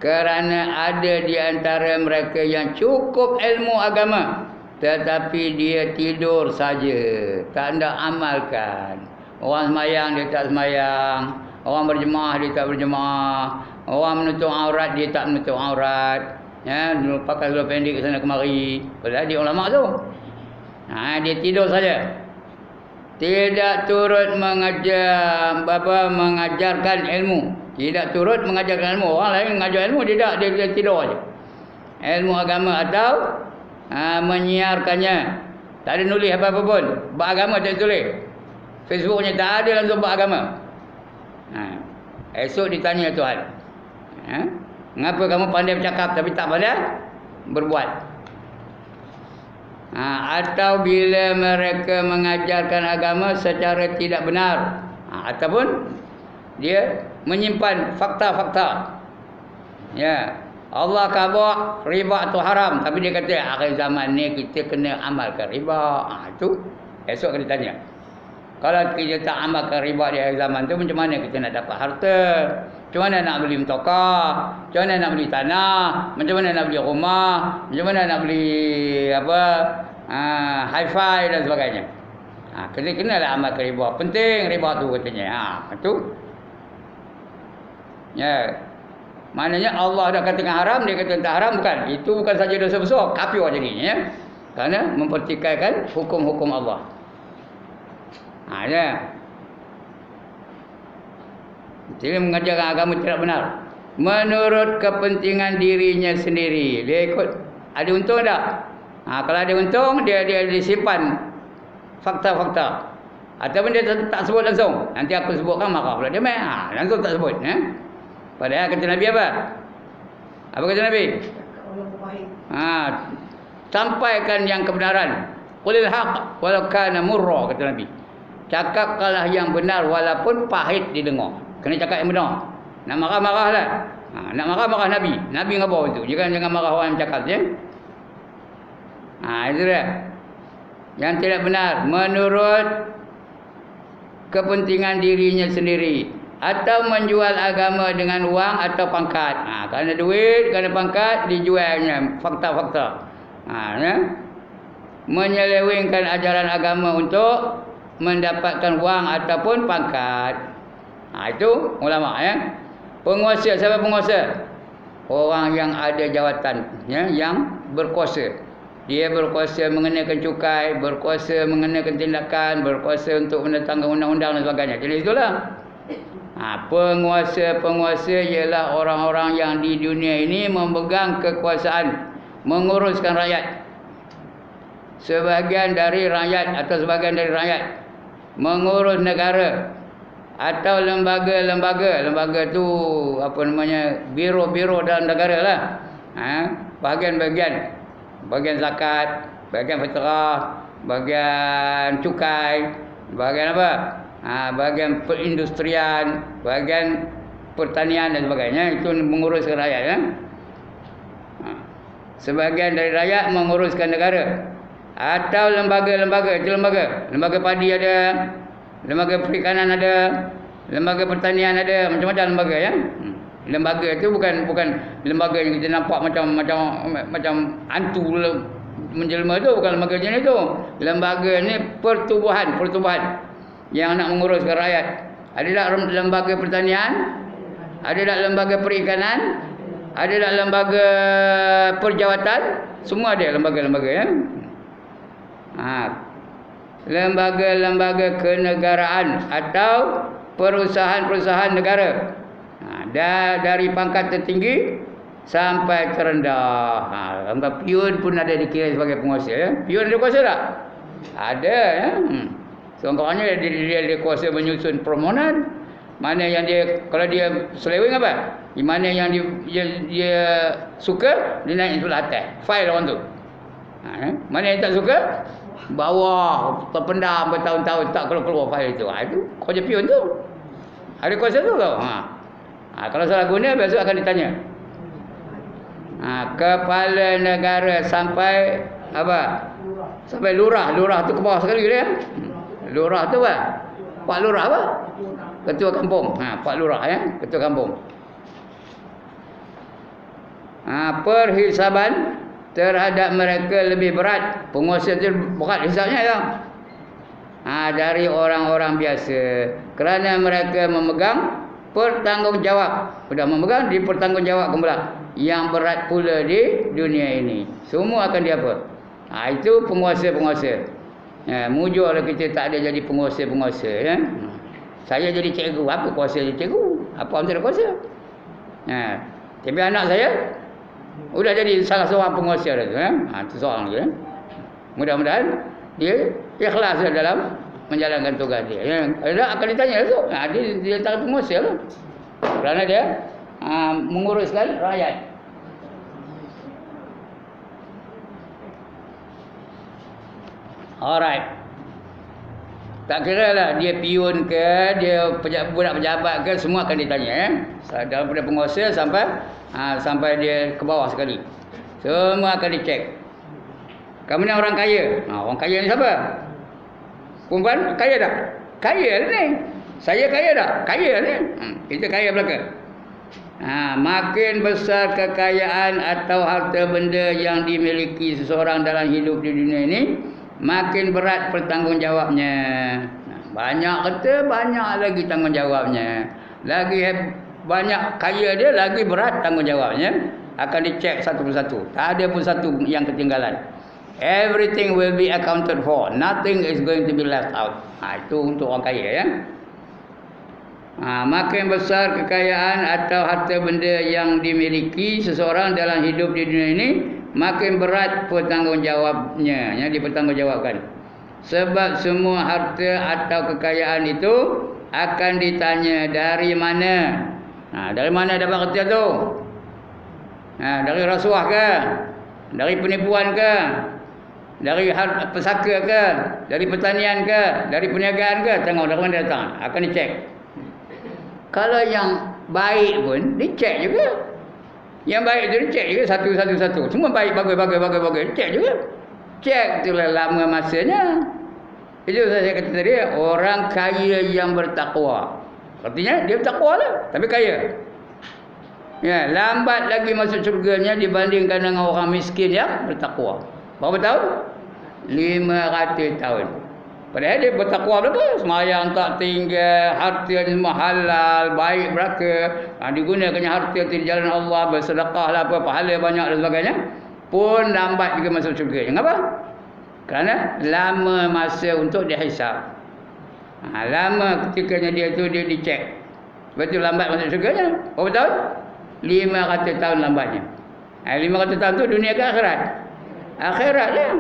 Kerana ada di antara mereka yang cukup ilmu agama, tetapi dia tidur saja, tak nak amalkan. Orang semayang dia tak semayang, orang berjemaah dia tak berjemaah, orang menutup aurat dia tak menutup aurat. Ya, pakai seluar pendek ke sana kemari. Padahal dia ulama tu. Dia tidur saja. Tidak turut mengajarkan ilmu. Tidak turut mengajarkan ilmu. Orang lain mengajar ilmu, dia tidur saja. Ilmu agama atau menyiarkannya. Tak ada nulis apa-apa pun. Bab agama tak tulis. Facebooknya tak ada langsung bab agama. Esok ditanya Tuhan. Mengapa kamu pandai bercakap tapi tak pandai berbuat? Atau bila mereka mengajarkan agama secara tidak benar, ataupun dia menyimpan fakta-fakta. Ya, Allah khabar riba itu haram, tapi dia kata akhir zaman ni kita kena amalkan riba. Itu esok akan ditanya. Kalau kita tak amalkan riba di akhir zaman tu, macam mana kita nak dapat harta? Macam mana nak beli mutokah? Macam mana nak beli tanah? Macam mana nak beli rumah? Macam mana nak beli hi-fi dan sebagainya? Kenalah amalkan riba. Penting riba tu katanya. Itu. Ya. Maknanya Allah dah katakan haram, dia kata tak haram, bukan. Itu bukan saja dosa besar, kafir jadinya ya. Kerana mempertikaikan hukum-hukum Allah. Ya. Jadi mengajarkan agama tidak benar menurut kepentingan dirinya sendiri. Dia ikut, ada untung tak? Kalau ada untung, dia disimpan fakta-fakta. Ataupun dia tak sebut langsung. Nanti aku sebutkan marah pula dia main. Langsung tak sebut ya. Padahal kata Nabi apa? Apa kata Nabi? Sampaikan yang kebenaran. Qulil haq walau kana murra, kata Nabi. Cakapkanlah yang benar walaupun pahit didengar. Kena cakap yang benar. Nak marah-marahlah. Nak marah-marah Nabi. Nabi ngapa itu? Jangan marah orang yang cakap ya. Itu dia. Yang tidak benar menurut kepentingan dirinya sendiri. atau menjual agama dengan wang atau pangkat. Kerana duit, kerana pangkat, dijualnya fakta-fakta. Ya. Menyelewengkan ajaran agama untuk mendapatkan wang ataupun pangkat. Itu ulama ya. Penguasa, siapa penguasa? Orang yang ada jawatan, ya, yang berkuasa. Dia berkuasa mengenakan cukai, berkuasa mengenakan tindakan, berkuasa untuk mendatangkan undang-undang dan sebagainya. Jadi itulah. Penguasa-penguasa ialah orang-orang yang di dunia ini memegang kekuasaan, menguruskan rakyat. Sebahagian dari rakyat atau sebahagian dari rakyat mengurus negara atau lembaga-lembaga. Lembaga tu apa namanya, biro-biro dalam negara lah. Bahagian-bahagian, bahagian zakat, bahagian fitrah, bahagian cukai, bahagian apa? Bahagian perindustrian, bahagian pertanian dan sebagainya. Itu menguruskan rakyat ya. Sebahagian dari rakyat menguruskan negara. Atau lembaga-lembaga, itu lembaga. Lembaga padi ada, lembaga perikanan ada, lembaga pertanian ada, macam-macam lembaga ya. Lembaga itu bukan lembaga yang kita nampak macam hantu menjelma, itu bukan lembaga jenis itu. Lembaga ni pertubuhan yang nak menguruskan rakyat. Ada tak lembaga pertanian? Ada tak lembaga perikanan? Ada tak lembaga perjawatan? Semua ada lembaga-lembaga ya. Lembaga-lembaga kenegaraan atau perusahaan-perusahaan negara. Dari pangkat tertinggi sampai terendah. Sampai piun pun ada dikira sebagai penguasa ya. Piun ada kuasa tak? Ada ya. Contohnya dia kuasa menyusun permohonan. Mana yang dia, kalau dia seleweng apa? Di mana yang dia suka, dia naik sebelah atas. File orang tu. Mana yang tak suka, bawah, terpendam bertahun-tahun tak keluar file itu. Itu kerja pion tu. Ada kuasa tu tau. Kalau salah guna, besok akan ditanya. Kepala negara sampai apa? Sampai lurah. Lurah tu ke bawah sekali dia. Lurah tu apa? Pak lurah apa? Ketua kampung. Pak lurah ya, ketua kampung. Perhisaban terhadap mereka lebih berat. Penguasa itu berat hisabnya ya. Dari orang-orang biasa. Kerana mereka memegang pertanggungjawab. Sudah memegang, dipertanggungjawabkan pula. Yang berat pula di dunia ini. Semua akan diapa? Itu penguasa-penguasa. Mujur lah kita tak ada jadi penguasa-penguasa ya. Saya jadi cikgu, apa kuasa jadi cikgu? Apa antara kuasa? Tapi anak saya sudah jadi salah seorang penguasa dah tu ya. Itu soalan dia. Mudah-mudahan dia ikhlas dalam menjalankan tugas dia. Ada akan ditanya esok. Dia tak penguasa lah. Kerana dia menguruskan rakyat. Alright. Tak kira lah dia piun ke, dia budak pejabat ke, semua akan ditanya ya. Daripada penguasa sampai dia ke bawah sekali. Semua akan dicek. Kamu ni orang kaya. Orang kaya ni siapa? Perempuan kaya tak? Kaya ni. Saya kaya tak? Kaya ni. Kita kaya belaka. Makin besar kekayaan atau harta benda yang dimiliki seseorang dalam hidup di dunia ini, makin berat bertanggungjawabnya. Banyak kata, banyak lagi tanggungjawabnya. Lagi banyak kaya dia, lagi berat tanggungjawabnya. Akan dicek satu persatu. Tak ada pun satu yang ketinggalan. Everything will be accounted for. Nothing is going to be left out. Itu untuk orang kaya ya. Makin besar kekayaan atau harta benda yang dimiliki seseorang dalam hidup di dunia ini, makin berat bertanggungjawabnya, yang dipertanggungjawabkan. Sebab semua harta atau kekayaan itu akan ditanya dari mana. Dari mana dapat kerja tu? Dari rasuah ke? Dari penipuan ke? Dari pesaka ke? Dari pertanian ke? Dari perniagaan ke? Tengok dari mana datang. Akan dicek. Kalau yang baik pun dicek juga. Yang baik tu dicek juga satu-satu. Semua baik, bagus. Cek juga. Cek itulah lama masanya. Itu saya kata tadi, orang kaya yang bertakwa. Artinya dia bertakwa lah, tapi kaya. Ya, lambat lagi masuk syurganya dibandingkan dengan orang miskin yang bertakwa. Berapa tahun? 500 tahun. Padahal dia bertakwa betul. Semayang tak tinggal, harta dia semua halal, baik beraka. Digunakannya harta di jalan Allah, bersedekah lah apa, pahala banyak dan sebagainya. Pun lambat juga masuk syurga. Kenapa? Kerana lama masa untuk dihisap. Lama ketikanya dia tu dia dicek. Sebab tu lambat masuk syurganya. Berapa tahun? 500 tahun lambatnya. 500 tahun tu dunia ke akhirat? Akhirat lah.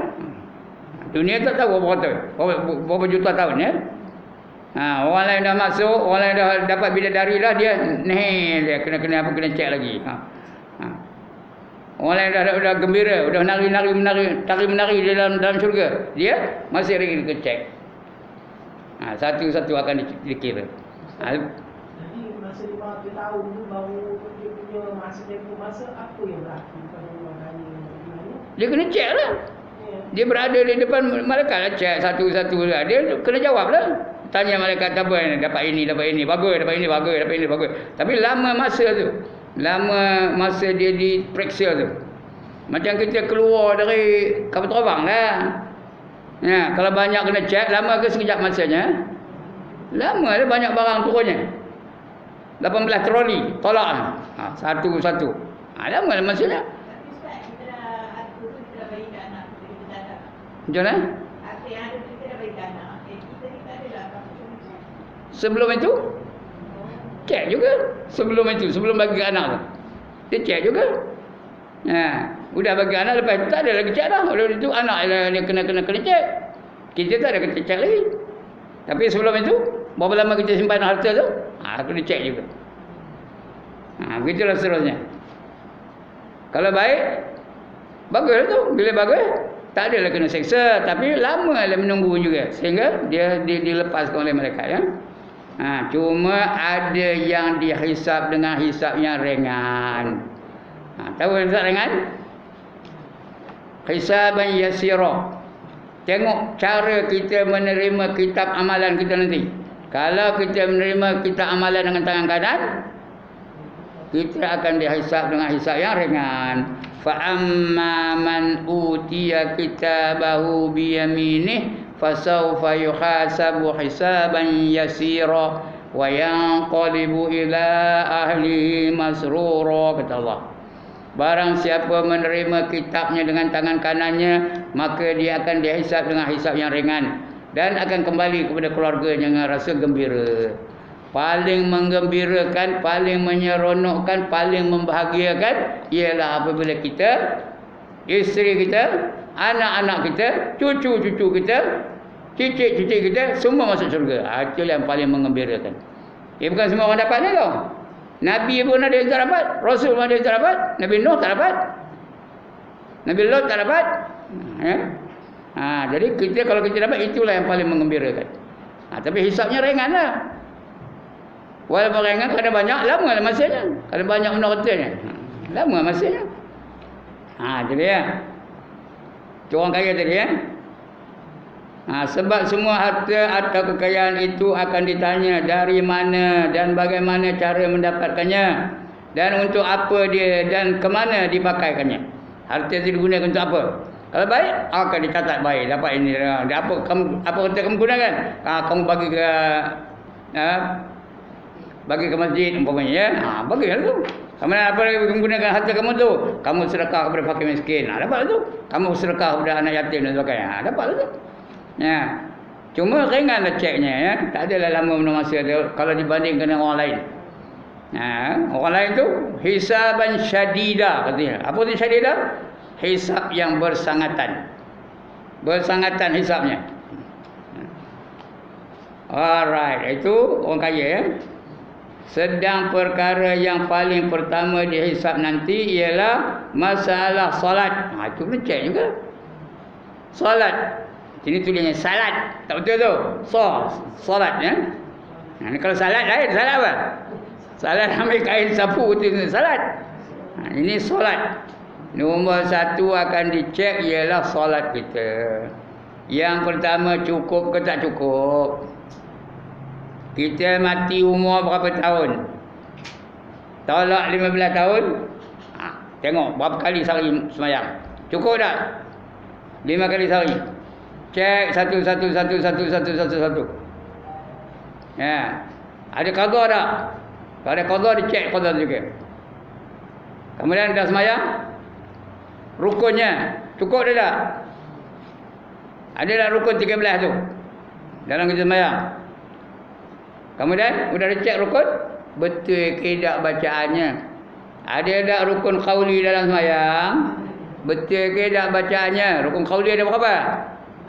Dunia tak tahu berapa juta tahun ya. Orang lain dah masuk, orang lain dah dapat bidadari dah, dia dia kena apa, kena cek lagi. Orang lain dah gembira, dah menari di dalam syurga. Dia masih lagi dicek. Satu-satu akan dikira. Jadi masa 500 tahun tu baru dia punya masa tempoh masa apa yang berlaku pada orang lain? Dia kena cek lah. Dia berada di depan malaikat lah, cek satu-satu lah. Dia kena jawab lah. Tanya malaikat apa ni, dapat ini, bagus, dapat ini, bagus. Tapi lama masa tu. Lama masa dia diperiksa tu. Macam kita keluar dari kapal terbang lah. Ya, kalau banyak kena cek, lama ke sekejap masanya? Lama lah, banyak barang turunnya. 18 troli, tolak. Satu-satu. Lama lah masanya. Macam mana? Sebelum itu cek juga. Sebelum bagi ke anak tu, dia cek juga. Udah bagi anak, lepas tu tak ada lagi cek dah. Oleh itu anak dia kena cek. Kita tak ada kena cek lagi. Tapi sebelum itu, berapa lama kita simpan harta tu, kena cek juga. Begitulah seterusnya. Kalau baik, bagus tu. Bila bagus, tak adalah kena seksa, tapi lama lah menunggu juga sehingga dia dilepaskan oleh mereka ya. Cuma ada yang dihisap dengan hisap yang ringan. Tahu hisap ringan? Hisaban yasira. Tengok cara kita menerima kitab amalan kita nanti. Kalau kita menerima kitab amalan dengan tangan kanan, kita akan dihisap dengan hisap yang ringan. Fa amma man utiya kitabahu bi yaminih fasawfa yuhasabu hisaban yasira wa yanqalibu ila ahlihi masrura, kata Allah. Barang siapa menerima kitabnya dengan tangan kanannya, maka dia akan dihisap dengan hisap yang ringan dan akan kembali kepada keluarganya dengan rasa gembira. Paling menggembirakan, paling menyeronokkan, paling membahagiakan ialah apabila kita, isteri kita, anak-anak kita, cucu-cucu kita, cicit-cicit kita semua masuk syurga. Itu yang paling mengembirakan. Bukan semua orang dapat ni tau. Nabi pun ada yang tak dapat, Rasul pun ada yang tak dapat, Nabi Nuh tak dapat, Nabi Lot tak dapat. Jadi kita, kalau kita dapat, itulah yang paling mengembirakan. Tapi hisapnya ringan lah. Walaupun ringan, kadang banyak, lama lah masanya. Kadang banyak menorotanya, lama masanya. Jadi ya, orang kaya tadi ya. Sebab semua harta atau kekayaan itu akan ditanya dari mana dan bagaimana cara mendapatkannya dan untuk apa dia dan ke mana dipakaikannya. Harta itu digunakan untuk apa? Kalau baik, akan dicatat baik, dapat ini. Apa harta kamu gunakan? Kamu bagi ke masjid umpamanya ya. Bagilah tu. Kamu apa kamu gunakan harta kamu tu? Kamu sedekah kepada fakir miskin. Dapatlah tu. Kamu sedekah kepada anak yatim dan sebagainya. Dapatlah tu. Ya. Cuma ringanlah ceknya ya. Tak adalah lama masa tu kalau dibandingkan dengan orang lain. Orang lain tu hisaban syadida katanya. Apa tu syadida? Hisab yang bersangatan. Bersangatan hisabnya. Alright, itu orang kaya ya. Sedang perkara yang paling pertama dihisab nanti ialah masalah solat. Itu kena cek juga. Solat. Sini tulisnya salat. Tak betul tu. Solat ya. Kalau salat lain, salat apa? Salat ambil kain sapu itu salat. Ini solat. Nombor satu akan dicek ialah solat kita. Yang pertama cukup ke tak cukup? Kita mati umur berapa tahun? Tolak 15 tahun. Tengok berapa kali sehari semayang. Cukup tak? 5 kali sehari. Cek satu. Ya. Ada qada tak? Kalau ada qada, dicek qada juga. Kemudian dah semayang, rukunnya cukup dah tak? Ada tak rukun 13 tu dalam kita semayang? Kemudian sudah dicek rukun, betul ke tak bacaannya? Ada tak rukun qauli dalam semayang? Betul ke tak bacaannya? Rukun qauli ada berapa?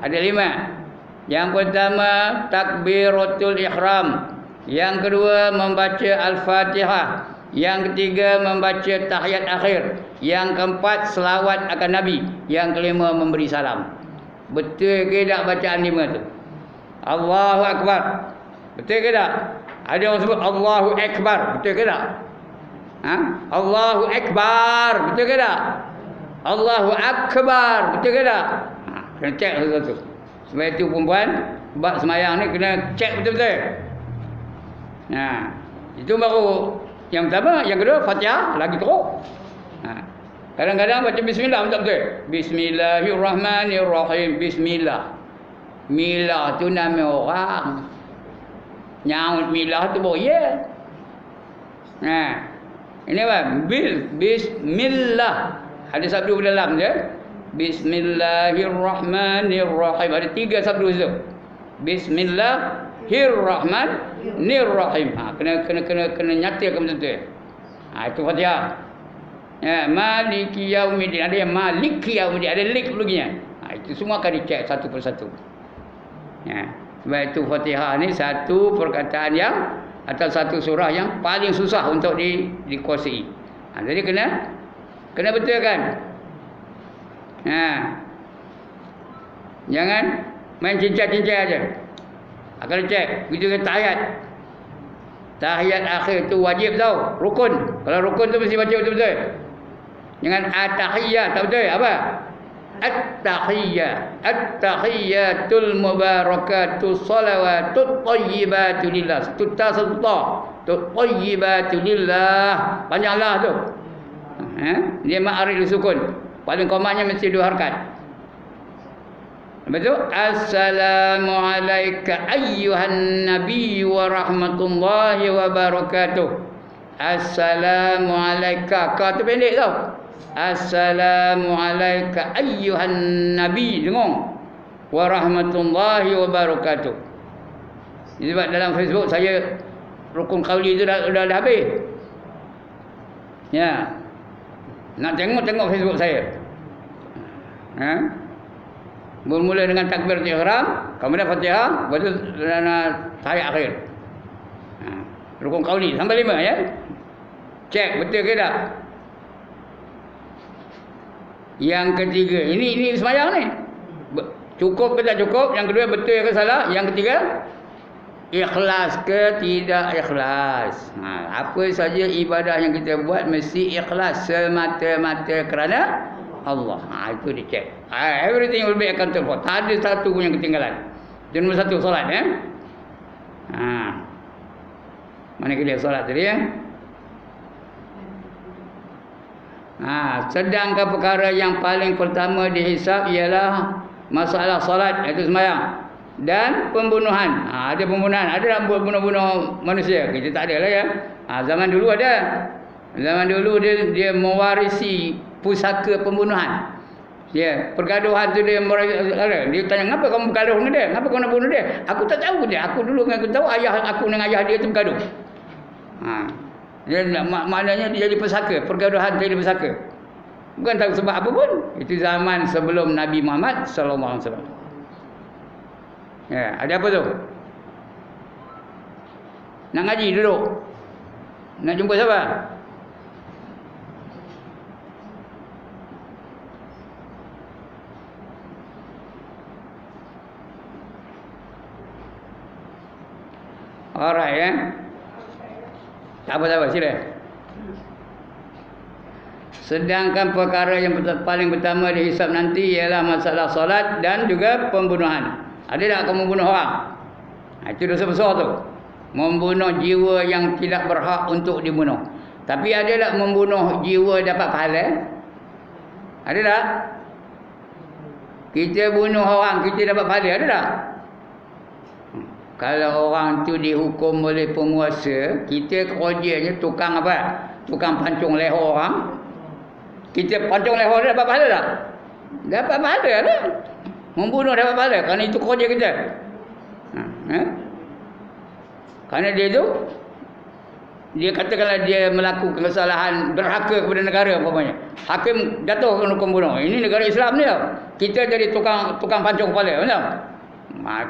Ada 5. Yang pertama takbiratul ihram. Yang kedua membaca al-Fatihah. Yang ketiga membaca tahiyat akhir. Yang keempat selawat akan Nabi. Yang kelima memberi salam. Betul ke tak bacaan 5 tu? Allahu Akbar. Betul ke tak? Ada orang sebut Allahu Akbar. Betul ke tak? Ha? Allahu Akbar. Betul ke tak? Allahu Akbar. Betul ke tak? Kena cek satu-satu. Sebab itu perempuan bab semayang ni kena cek betul-betul. Nah, itu baru yang pertama. Yang kedua Fatihah lagi teruk. Kadang-kadang baca bismillah betul-betul. Bismillahirrahmanirrahim. Bismillah. Milah tu nama orang. Nyaut milah tu boleh. Nah, ini apa? Bismillah. Ada sabdu dalam dia. Bismillahirrahmanirrahim. Ada 3 sabdu itu. Bismillahirrahmanirrahim. Kena nyatakan betul-betul. Itu Fatihah. Ya, Maliki Yaumiddin. Ada yang Maliki Yaumiddin. Ada lik dulunya. Itu semua akan dicek satu persatu. Ya. Sebab itu Fatihah ni satu perkataan yang atau satu surah yang paling susah untuk dikuasai. Jadi kena betulkan. Jangan main cincang-cincang aja. Akan cek. Begitu tahiyat. Tahiyat akhir tu wajib tau. Rukun. Kalau rukun tu mesti baca betul-betul. Jangan at-tahiyyah. Tak betul. Apa? At-tahiyyah. At-tahiyyatul mubarakatus salawatut thayyibatu lillah. Tuta satu. Thayyibatu lillah. Panjanglah tu. Dia ma'arif sukun. Paling komanya mesti 2 harakat. Betul? Assalamu alayka ayyuhan nabiy wa rahmatullahi wa barakatuh. Assalamu alayka. Ka tu pendek tau. Assalamu alayka ayyuhan nabiy. Dengar. Wa rahmatullahi wa barakatuh. Sebab dalam Facebook saya rukun qauli tu dah habis. Ya. Nak tengok Facebook saya. Bermula dengan takbiratul ihram, kemudian Fatihah, lepas tu tahiyat akhir. Rukun qauli sampai 5 ya. Cek betul ke tak? Yang ketiga, ini sembahyang ni. Cukup ke tak cukup? Yang kedua betul ke salah? Yang ketiga ikhlas ke tidak ikhlas. Apa saja ibadah yang kita buat mesti ikhlas semata-mata kerana Allah. Itu dicek. Everything will be accounted for. Tak ada satu pun yang ketinggalan. Itu nombor 1 solat ya. Mana kita solat tadi ya? Sedangkan perkara yang paling pertama dihisap ialah masalah solat, iaitu sembahyang dan pembunuhan. Ada pembunuhan, ada yang bunuh manusia. Kita tak ada lah ya. Zaman dulu ada. Zaman dulu dia mewarisi pusaka pembunuhan. Ya, pergaduhan tu dia tanya, "Ngapa kamu bergaduh dengan dia? Ngapa kau nak bunuh dia?" "Aku tak tahu dia. Aku dulu aku tahu aku dengan ayah dia tu bergaduh." Dia maknanya dia jadi pesaka, pergaduhan jadi pesaka. Bukan tahu sebab apa pun. Itu zaman sebelum Nabi Muhammad sallallahu alaihi wasallam. Ya, ada apa tu? Nak ngaji duduk. Nak jumpa siapa? Alright ya. Tak apa-apa, sila. Sedangkan perkara yang paling pertama dihisap nanti ialah masalah solat dan juga pembunuhan. Ada tak kamu bunuh orang? Itu dosa besar tu. Membunuh jiwa yang tidak berhak untuk dibunuh. Tapi ada tak membunuh jiwa dapat pahala? Ada tak? Kita bunuh orang, kita dapat pahala, ada tak? Kalau orang tu dihukum oleh penguasa, kita kerjanya tukang apa? Tukang pancung leher orang. Kita pancung leher dia dapat pahala tak? Dapat pahala tak? Membunuh dapat pahala, kerana itu kerja kita. Kerana dia tu, dia katakanlah dia melakukan kesalahan derhaka kepada negara umpamanya. Hakim jatuh ke hukum bunuh. Ini negara Islam ni tau. Kita jadi tukang pancung kepala, betul?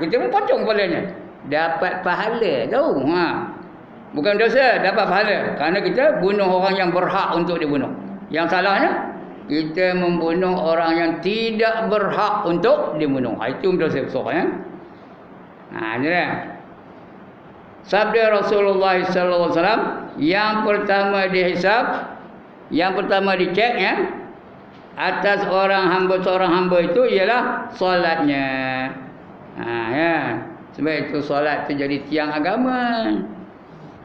Kita pun pancung kepalanya. Dapat pahala tahu. Bukan dosa, dapat pahala. Kerana kita bunuh orang yang berhak untuk dibunuh. Yang salahnya, kita membunuh orang yang tidak berhak untuk dibunuh. Itu dosa besar ya. Inilah sabda Rasulullah sallallahu alaihi wasallam, yang pertama dihisab, yang pertama dicek ya, atas seorang hamba itu ialah solatnya. Ya. Sebab itu solat itu jadi tiang agama.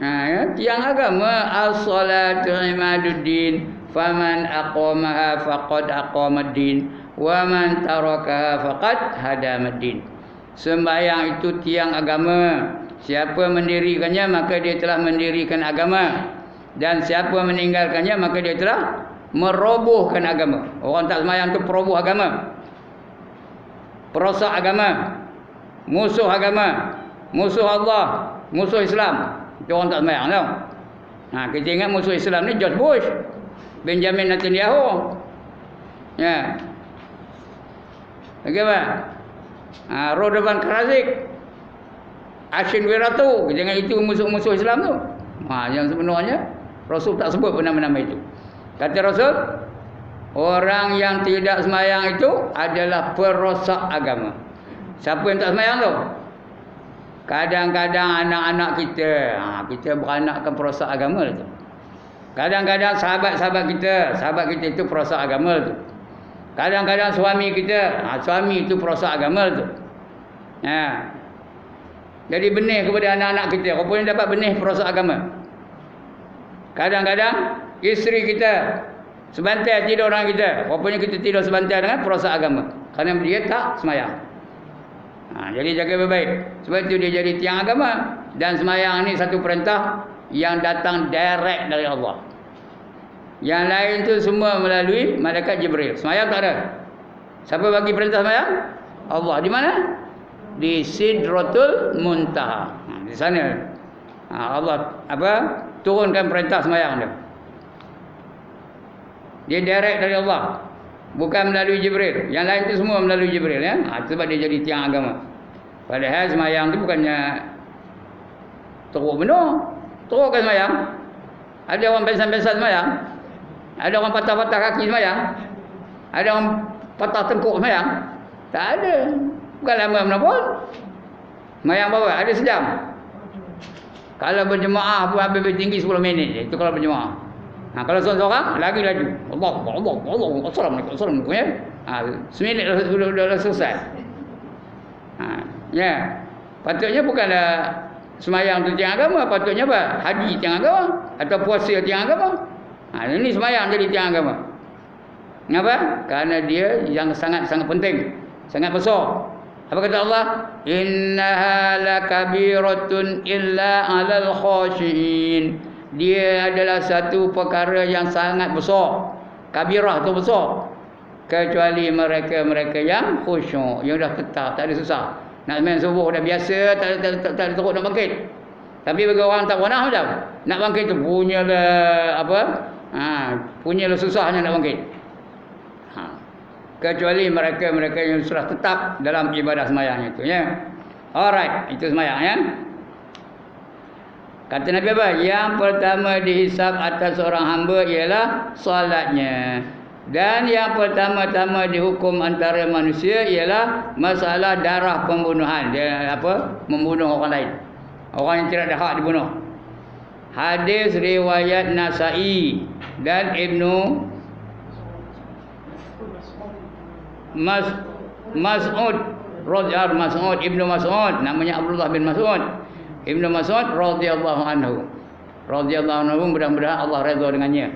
Ya, tiang agama. As-salatu imaduddin, faman aqamaha faqad aqamaddin, wa man tarakaha faqad hadamaddin. Sembahyang itu tiang agama. Siapa mendirikannya maka dia telah mendirikan agama, dan siapa meninggalkannya maka dia telah merobohkan agama. Orang tak sembahyang tu peroboh agama, perosak agama, musuh agama, musuh Allah, musuh Islam. Itu orang tak sembahyang tau. Kita ingat musuh Islam ni George Bush, Benjamin Netanyahu. Ya. Bagaimana? Rodovan Karadzic, Ashin Wiratu. Kita ingat itu musuh-musuh Islam tu. Yang sebenarnya Rasul tak sebut nama-nama itu. Kata Rasul, orang yang tidak sembahyang itu adalah perosak agama. Siapa yang tak sembahyang tu? Kadang-kadang anak-anak kita, kita beranakkan perosak agama tu. Kadang-kadang sahabat-sahabat kita itu perosak agama tu. Kadang-kadang suami kita, suami itu perosak agama tu. Jadi benih kepada anak-anak kita, rupanya dapat benih perosak agama. Kadang-kadang isteri kita sebantai tidur dengan kita, rupanya kita tidur sebantai dengan perosak agama, kerana dia tak sembahyang. Jadi jaga baik-baik. Sebab itu dia jadi tiang agama. Dan sembahyang ni satu perintah yang datang direct dari Allah. Yang lain tu semua melalui malaikat Jibril. Sembahyang tak ada. Siapa bagi perintah sembahyang? Allah. Di mana? Di Sidratul Muntaha. Di sana Allah turunkan perintah sembahyang dia. Dia direct dari Allah, bukan melalui Jibril. Yang lain tu semua melalui Jibril ya. Sebab dia jadi tiang agama. Padahal sembahyang tu bukannya teruk benar. Teruk kan sembahyang? Ada orang pensan-pensan sembahyang? Ada orang patah-patah kaki sembahyang? Ada orang patah tengkuk sembahyang? Tak ada. Bukan lama mana pun. Sembahyang berapa? Ada sejam. Kalau berjemaah pun habis tinggi 10 minit. Itu kalau berjemaah. Kalau seorang-seorang lagi laju. Allah, Assalamualaikum ya. Seminit dah selesai. Ya. Patutnya bukanlah sembahyang tu tiang agama, patutnya apa? Haji tiang agama atau puasa tiang agama. Ini sembahyang jadi tiang agama. Kenapa? Kerana dia yang sangat-sangat penting, sangat besar. Apa kata Allah? Innaha lakabiratun illa 'alal khashiin. Dia adalah satu perkara yang sangat besar. Kabirah tu besar. Kecuali mereka-mereka yang khusyuk, yang dah tetap, tak ada susah. Nak main subuh dah biasa, tak ada teruk nak bangkit. Tapi bagi orang tak pernah macam nak bangkit tu punyalah punyalah susahnya nak bangkit. Kecuali mereka-mereka yang sudah tetap dalam ibadah sembahyang itu ya. Alright, itu sembahyang ya. Kata Nabi apa? Yang pertama dihisab atas seorang hamba ialah solatnya. Dan yang pertama-tama dihukum antara manusia ialah masalah darah pembunuhan. Dia membunuh orang lain, orang yang tidak ada hak dibunuh. Hadis riwayat Nasa'i dan Ibnu Mas'ud, Ibnu Mas'ud, namanya Abdullah bin Mas'ud. Ibnu Mas'ud radhiyallahu anhu. Radhiyallahu anhu, mudah-mudahan Allah redha dengannya.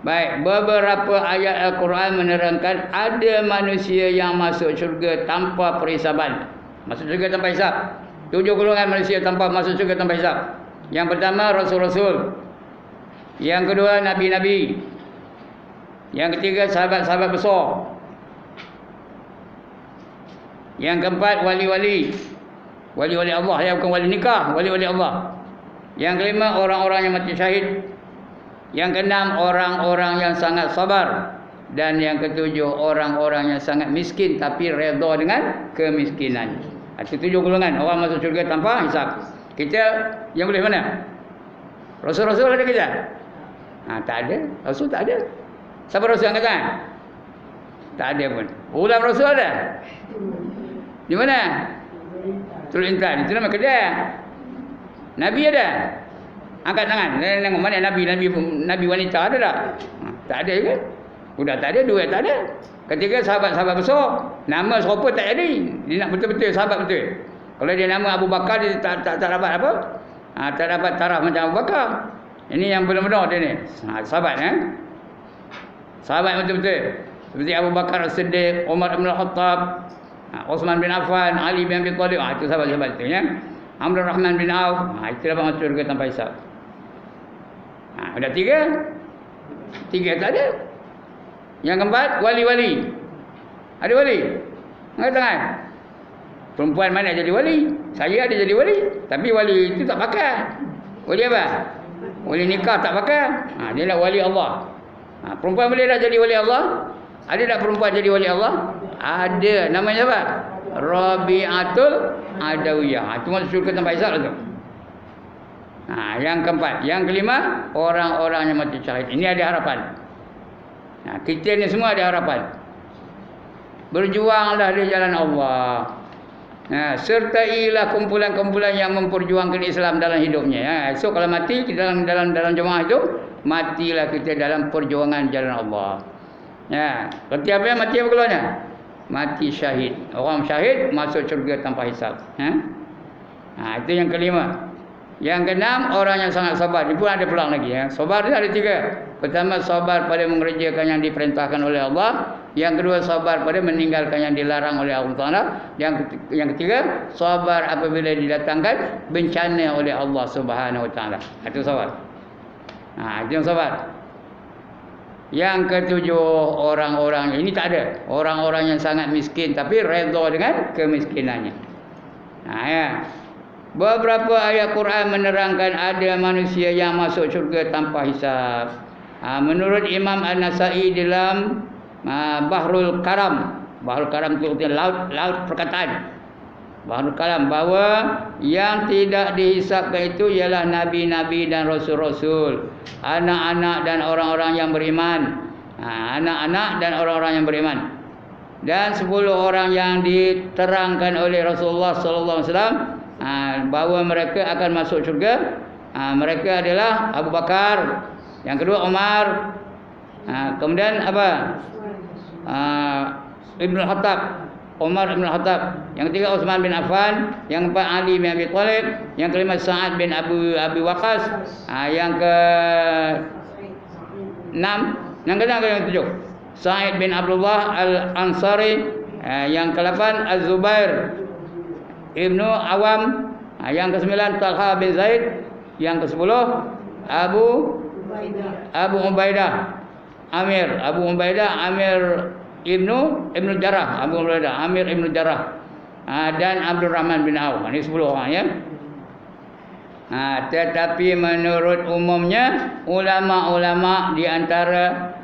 Baik, beberapa ayat Al-Quran menerangkan ada manusia yang masuk syurga tanpa perhisaban. Masuk syurga tanpa hisab. 7 golongan manusia tanpa masuk syurga tanpa hisab. Yang pertama rasul-rasul. Yang kedua nabi-nabi. Yang ketiga sahabat-sahabat besar. Yang keempat wali-wali. Wali-wali Allah, yang bukan wali nikah, wali-wali Allah. Yang kelima orang-orang yang mati syahid. Yang keenam orang-orang yang sangat sabar. Dan yang ketujuh orang-orang yang sangat miskin tapi redha dengan kemiskinan. Itu 7 golongan orang masuk syurga tanpa hisab. Kita yang boleh mana? Rasul-rasul ada kita? Tak ada. Rasul tak ada. Siapa rasul angkat tangan? Tak ada pun. Ulama rasul ada? Di mana? Turun Intan. Itu nama kedai. Nabi ada? Angkat tangan. Tengok mana Nabi wanita ada tak? Tak ada kan? Sudah tak ada, dua tak ada. Ketiga sahabat-sahabat besar. Nama serupa tak ada. Dia nak betul-betul sahabat betul. Kalau dia nama Abu Bakar, dia tak dapat apa? Tak dapat taraf macam Abu Bakar. Ini yang benar-benar dia ni. Sahabat sahabat betul-betul. Seperti Abu Bakar As-Siddiq, Umar bin Al-Khattab, Uthman bin Affan, Ali bin Abi Thalib. Itu sahabat-sahabat itu ya. Amr Rahman bin Auf. Itu dapat masuk syurga tanpa hisab. Ada 3 tak ada. Yang keempat wali-wali. Ada wali? Angkat tangan. Perempuan mana jadi wali? Saya ada jadi wali. Tapi wali itu tak pakai. Wali apa? Wali nikah tak pakai. Dia nak wali Allah. Perempuan boleh tak jadi wali Allah? Ada tak perempuan jadi wali Allah? Ada. Namanya apa? Rabi'atul Adawiyah. Itu masuk syurga tanpa hisab tu. Yang keempat. Yang kelima, orang-orang yang mati syahid. Ini ada harapan. Kita ni semua ada harapan. Berjuanglah di jalan Allah. Sertailah kumpulan-kumpulan yang memperjuangkan Islam dalam hidupnya. So kalau mati kita dalam jemaah itu, matilah kita dalam perjuangan jalan Allah. Berarti apa yang mati apa keluarnya? Mati syahid. Orang syahid masuk syurga tanpa hisab. Itu yang kelima. Yang keenam, orang yang sangat sabar. Ini pun ada peluang lagi. Sabar itu ada 3. Pertama, sabar pada mengerjakan yang diperintahkan oleh Allah. Yang kedua, sabar pada meninggalkan yang dilarang oleh Allah Taala. Yang ketiga, sabar apabila didatangkan bencana oleh Allah Subhanahu Wa Taala. Itu sabar. Itu yang sabar. Yang ketujuh, orang-orang ini tak ada. Orang-orang yang sangat miskin tapi redha dengan kemiskinannya. Beberapa ayat Quran menerangkan ada manusia yang masuk syurga tanpa hisab. Menurut Imam An-Nasai dalam Bahrul Karam. Bahrul Karam itu laut perkataan. Bahrul Karam, bahawa yang tidak dihisabkan itu ialah nabi-nabi dan rasul-rasul, anak-anak dan orang-orang yang beriman. Anak-anak dan orang-orang yang beriman. Dan 10 orang yang diterangkan oleh Rasulullah sallallahu alaihi wasallam bahawa mereka akan masuk syurga. Mereka adalah Abu Bakar, yang kedua Umar, kemudian apa? Ibnu Khattab, Umar bin Khattab, yang ketiga Uthman bin Affan, yang keempat Ali bin Abi Thalib, yang kelima Sa'ad bin Abi Waqqas, yang yang ketujuh Sa'id bin Abdullah Al-Ansari, yang ke-8 Az-Zubair Ibnu Awam, yang ke-9 Talha bin Zaid, yang ke-10 Abu Ubaidah Amir Ibnu Jarrah, Amir Ibnu Jarrah, dan Abdul Rahman bin Auf. Ini 10 orang ya. Tetapi menurut umumnya ulama-ulama di antara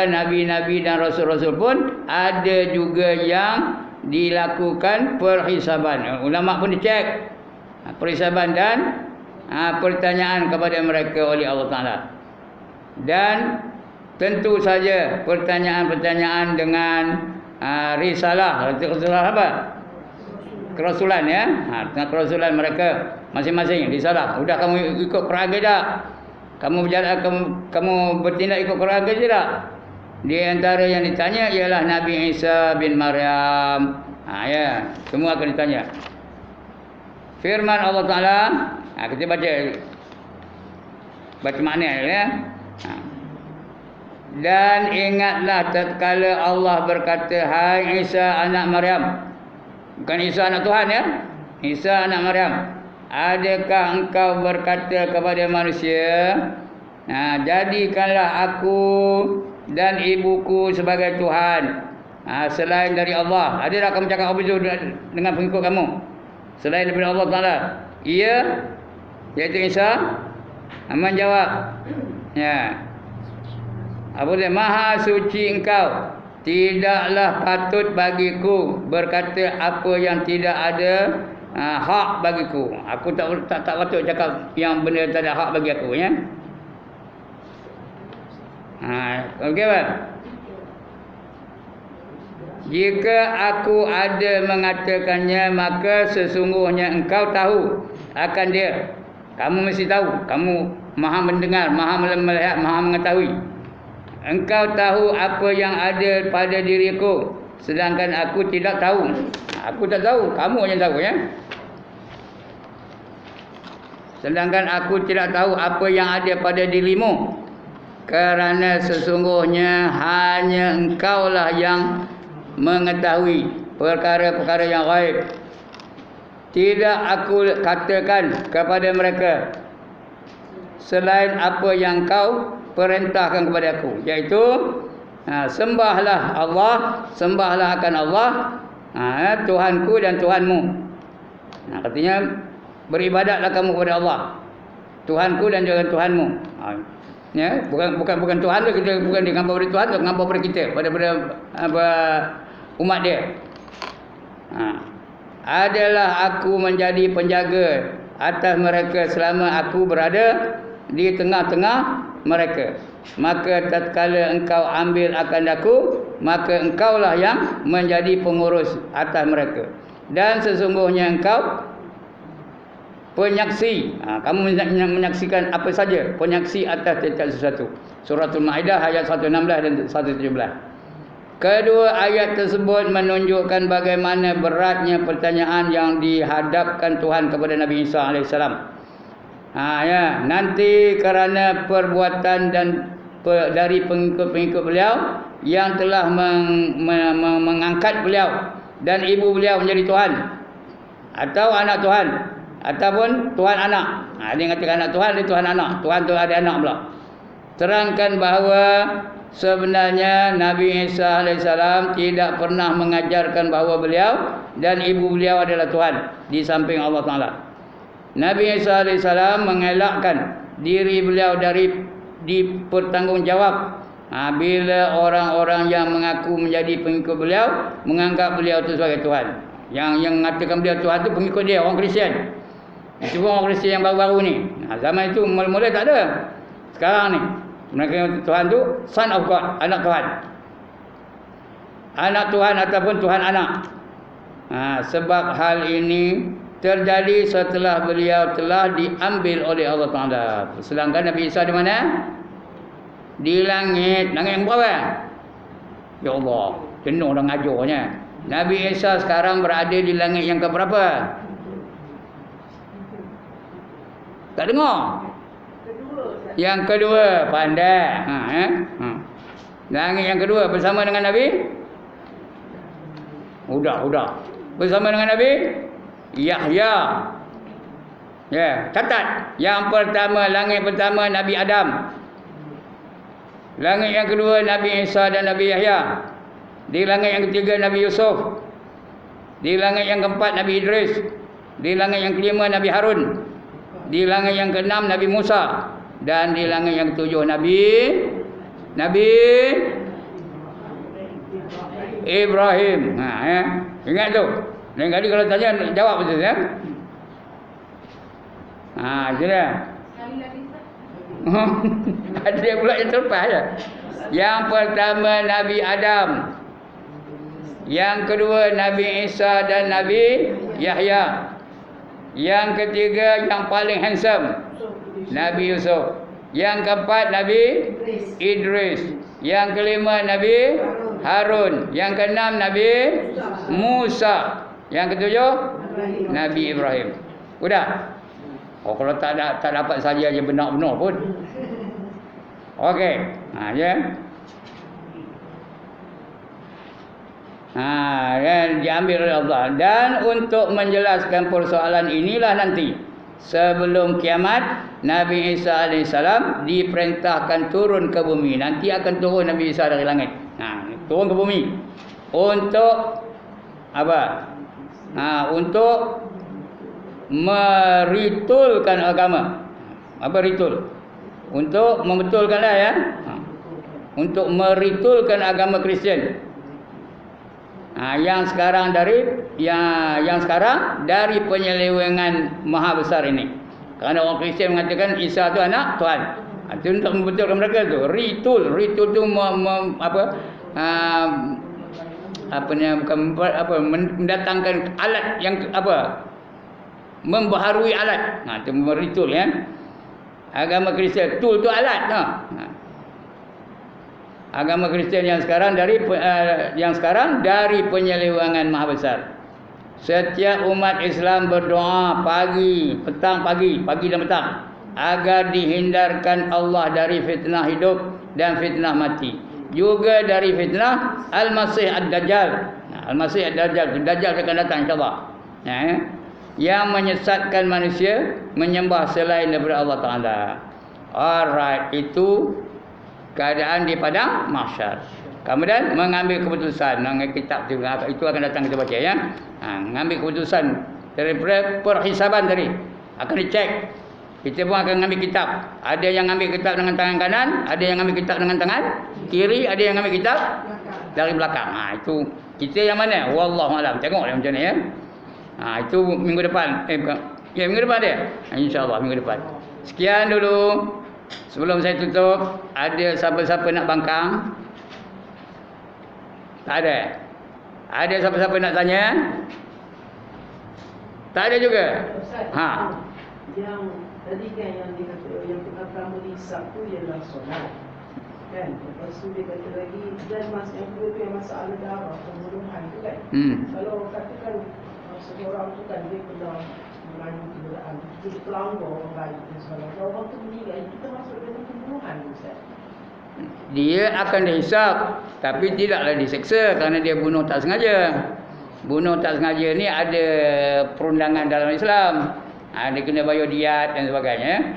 nabi-nabi dan rasul-rasul pun ada juga yang dilakukan perhisaban. Ulama pun dicek perhisaban dan pertanyaan kepada mereka oleh Allah Taala. Dan tentu saja pertanyaan-pertanyaan dengan risalah apa? Kerasulan ya. Dengan kerasulan mereka masing-masing risalah. Sudah kamu ikut Quran ke tak? Kamu bertindak ikut Quran ke tidak? Di antara yang ditanya ialah Nabi Isa bin Maryam. Ya, semua akan ditanya. firman Allah Ta'ala. Kita baca makna ya. Dan ingatlah tatkala Allah berkata, hai Isa anak Maryam. Bukan Isa anak Tuhan ya. Isa anak Maryam, adakah engkau berkata kepada manusia, jadikanlah aku dan ibuku sebagai Tuhan selain dari Allah? Adakah kamu cakap apa itu dengan pengikut kamu selain daripada Allah Ta'ala? Ia, iaitu Isa, menjawab, ya, apa dia? Maha suci engkau, tidaklah patut bagiku berkata apa yang tidak ada hak bagiku. Aku tak patut cakap yang benda tak ada hak bagi aku ya. Okey kan? Jika aku ada mengatakannya, maka sesungguhnya engkau tahu akan dia. Kamu mesti tahu. Kamu maha mendengar, maha melihat, maha mengetahui. Engkau tahu apa yang ada pada diriku, sedangkan aku tidak tahu. Aku tak tahu, kamu yang tahu ya. Sedangkan aku tidak tahu apa yang ada pada dirimu, kerana sesungguhnya hanya engkaulah yang mengetahui perkara-perkara yang gaib. Tidak aku katakan kepada mereka selain apa yang kau perintahkan kepada aku, iaitu sembahlah Allah, sembahlah akan Allah, Tuhanku dan Tuhanmu. Artinya beribadatlah kamu kepada Allah, Tuhanku dan juga Tuhanmu. Ya, bukan Tuhan tu, kita bukan mengampau pada Tuhan tu, mengampau pada kita, pada umat dia. Adalah aku menjadi penjaga atas mereka selama aku berada di tengah-tengah mereka. Maka tatkala engkau ambil akan aku, maka engkaulah yang menjadi pengurus atas mereka. Dan sesungguhnya engkau penyaksi. Kamu menyaksikan apa saja, penyaksi atas setiap sesuatu. Suratul Maidah ayat 116 dan 117. Kedua ayat tersebut menunjukkan bagaimana beratnya pertanyaan yang dihadapkan Tuhan kepada Nabi Isa AS. Ya, nanti kerana perbuatan dan dari pengikut-pengikut beliau yang telah mengangkat beliau dan ibu beliau menjadi Tuhan atau anak Tuhan ataupun Tuhan anak. Dia katakan anak Tuhan, dia Tuhan anak. Tuhan tu ada anak pula. Terangkan bahawa sebenarnya Nabi Isa AS tidak pernah mengajarkan bahawa beliau dan ibu beliau adalah Tuhan di samping Allah Ta'ala. Nabi Isa AS mengelakkan diri beliau dari dipertanggungjawab bila orang-orang yang mengaku menjadi pengikut beliau menganggap beliau itu sebagai Tuhan. Yang mengatakan beliau Tuhan itu pengikut dia, orang Kristian. Itu pun orang Kristian yang baru-baru ni. Zaman itu mula-mula tak ada. Sekarang ni mereka Tuhan tu Son of God, anak Tuhan. Anak Tuhan ataupun Tuhan anak. Sebab hal ini terjadi setelah beliau telah diambil oleh Allah Ta'ala. Sedangkan Nabi Isa di mana? Di langit. Langit yang berapa? Ya Allah, jenuh dah ngajarnya. Nabi Isa sekarang berada di langit yang keberapa? Tak dengar? Yang kedua. Pandai. Langit yang kedua bersama dengan Nabi? Udah. Bersama dengan Nabi Yahya. Ya, catat. Yang pertama, langit pertama Nabi Adam. Langit yang kedua Nabi Isa dan Nabi Yahya. Di langit yang ketiga Nabi Yusuf. Di langit yang keempat Nabi Idris. Di langit yang kelima Nabi Harun. Di langit yang keenam Nabi Musa. Dan di langit yang ketujuh Nabi Ibrahim. Ingat tu. Lain kali kalau tanya jawab betul ya. Sudah. Ada pula yang terlepas ya. Yang pertama Nabi Adam. Yang kedua Nabi Isa dan Nabi Yahya. Yang ketiga yang paling handsome Nabi Yusuf. Yang keempat Nabi Idris. Yang kelima Nabi Harun. Yang keenam Nabi Musa. Yang ketujuh Nabi Ibrahim. Udah. Oh, kalau tak dapat saja je benar-benar pun. Okey. Ya. Dan diambil oleh Allah. Dan untuk menjelaskan persoalan inilah nanti sebelum kiamat Nabi Isa AS diperintahkan turun ke bumi. Nanti akan turun Nabi Isa dari langit. Turun ke bumi untuk apa? Untuk meritulkan agama. Apa ritul? Untuk membetulkanlah ya. Untuk meritulkan agama Kristian. Yang sekarang dari penyelewengan maha besar ini. Kerana orang Kristian mengatakan Isa itu anak Tuhan. Itu untuk membetulkan mereka tu. Ritul tu mendatangkan alat yang membaharui alat. Itu ritul ya. Agama Kristian tul tu alat. Agama Kristian yang sekarang dari penyelewengan maha besar. Setiap umat Islam berdoa pagi dan petang agar dihindarkan Allah dari fitnah hidup dan fitnah mati. Juga dari fitnah Al-Masih Ad-Dajjal. Al-Masih Ad-Dajjal, Dajjal akan datang insya-Allah. Yang menyesatkan manusia menyembah selain daripada Allah Taala. Alright, itu keadaan di padang mahsyar. Kemudian mengambil keputusan. Kitab itu akan datang kita baca ya. Mengambil keputusan daripada perhisaban tadi. Akan dicek. Kita pun akan mengambil kitab. Ada yang ambil kitab dengan tangan kanan, ada yang ambil kitab dengan tangan kiri, ada yang ambil kitab dari belakang. Itu kita yang mana? Wallahu alam. Tengok macam ni ya. Itu minggu depan. Minggu depan dia. InsyaAllah minggu depan. Sekian dulu. Sebelum saya tutup, ada siapa-siapa nak bangkang? Tak ada. Ada siapa-siapa nak tanya? Tak ada juga. Yang tadi kan yang dikata yang pertama dihisap tu ialah solat. Kan? Lepas tu dia kata lagi dan yang kedua tu yang masalah darah pembunuhan tu kan. Kalau katakan seseorang tu kan dia pernah mengandung kebenaran, dia pelanggar orang lain dan sebagainya. Kalau orang tu meninggal, kita masuk dalam pembunuhan, Ustaz. Dia akan dihisap, tapi tidaklah diseksa kerana dia bunuh tak sengaja. Bunuh tak sengaja ni ada perundangan dalam Islam. Dia kena bayar diat dan sebagainya.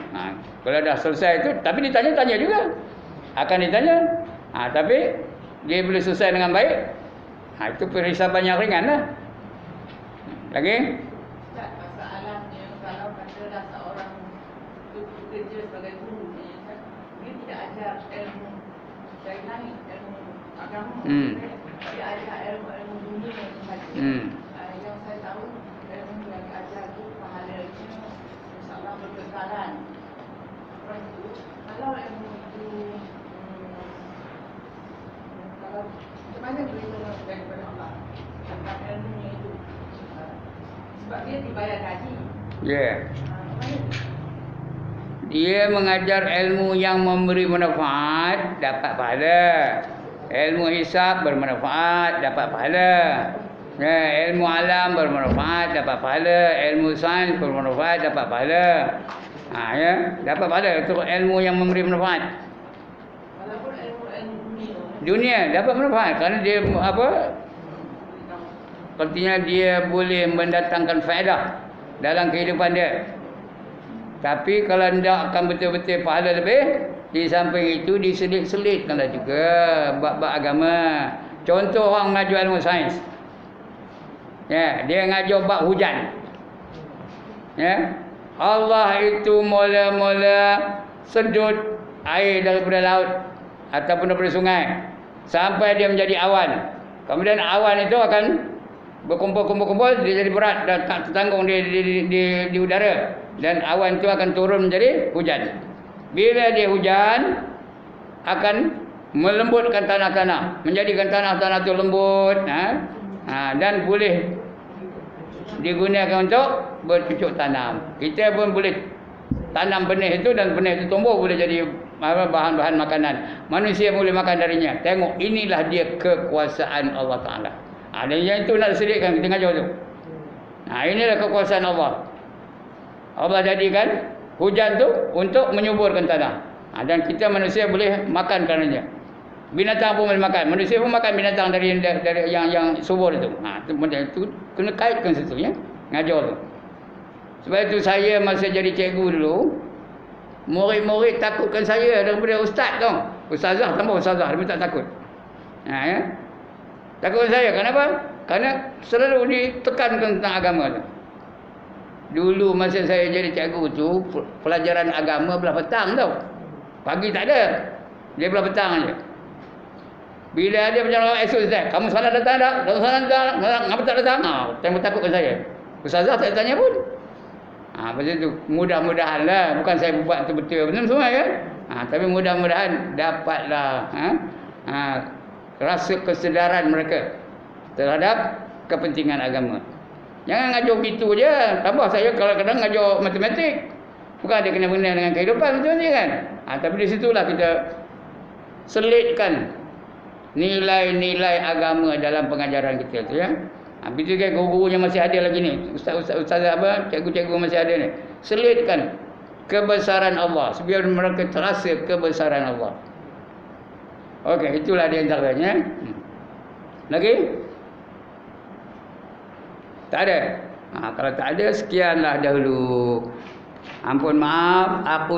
Kalau dah selesai tu, tapi ditanya-tanya juga. Akan ditanya. Tapi dia boleh selesai dengan baik. Itu perhisaban yang ringan lah. Lagi? Masalahnya kalau katalah seorang bekerja sebagai guru, dia tidak ajar ilmu dari langit, ilmu agama. Dia ajar ilmu dunia sahaja. Yang saya tahu ilmu yang diajar itu pahalanya insyaAllah berkekalan. Lepas itu kalau ilmu itu kalau macam mana beritahu daripada Allah tentang ilmunya itu, sebab dia dibayar gaji. Dia mengajar ilmu yang memberi manfaat, dapat pahala. Ilmu hisab bermanfaat, dapat pahala. Ilmu alam bermanfaat, dapat pahala. Ilmu sains bermanfaat, dapat pahala. Dapat pahala untuk ilmu yang memberi manfaat. Walaupun ilmu dunia dapat manfaat kerana dia artinya dia boleh mendatangkan faedah dalam kehidupan dia. Tapi kalau tidak akan betul-betul pahala lebih, di samping itu diselit-selitkanlah juga bab-bab agama. Contoh orang mengajar ilmu sains. Dia mengajar bab hujan. Allah itu mula-mula sedut air daripada laut ataupun daripada sungai sampai dia menjadi awan. Kemudian awan itu akan berkumpul-kumpul dia jadi berat dan tak tertanggung di udara, dan awan itu akan turun menjadi hujan. Bila dia hujan akan melembutkan tanah-tanah, menjadikan tanah-tanah itu lembut, dan boleh digunakan untuk bercucuk tanam. Kita pun boleh tanam benih itu dan benih itu tumbuh boleh jadi bahan-bahan makanan. Manusia boleh makan darinya. Tengok, inilah dia kekuasaan Allah Ta'ala. Dan yang itu nak disediakan kita ngajar tu. Inilah kekuasaan Allah. Allah jadikan hujan tu untuk menyuburkan tanah. Dan kita manusia boleh makan karenanya. Binatang pun boleh makan. Manusia pun makan binatang dari yang subur itu. Itu kena kaitkan situ ya. Ngajar tu. Sebab itu saya masa jadi cikgu dulu, murid-murid takutkan saya daripada ustaz tu. Ustazah tambah ustazah, dia tak takut. Ya. Takutkan saya. Kenapa? Kerana selalu ditekankan tentang agama tu. Dulu masa saya jadi cikgu tu, pelajaran agama belah petang tau. Pagi tak ada. Dia belah petang aja. Bila dia macam esok ustaz, kamu salah datang tak? Kamu salah datang, ngapa tak datang? Tengok takutkan saya. Ustazah tak tanya pun. Pasal tu mudah-mudahanlah, bukan saya buat tu betul benar semua ya. Tapi mudah-mudahan dapatlah rasa kesedaran mereka terhadap kepentingan agama. Jangan ngajar gitu je. Tambah saya kadang-kadang ngajar matematik. Bukan ada kena-mena dengan kehidupan betul je kan. Tapi di situlah kita selitkan nilai-nilai agama dalam pengajaran kita tu ya. Begitu kan guru-gurunya masih ada lagi ni. Ustaz apa, cikgu-cikgu masih ada ni. Selitkan kebesaran Allah, biar mereka terasa kebesaran Allah. Okey, itulah di antaranya. Lagi? Tak ada. Kalau tak ada, sekianlah dahulu. Ampun maaf, aku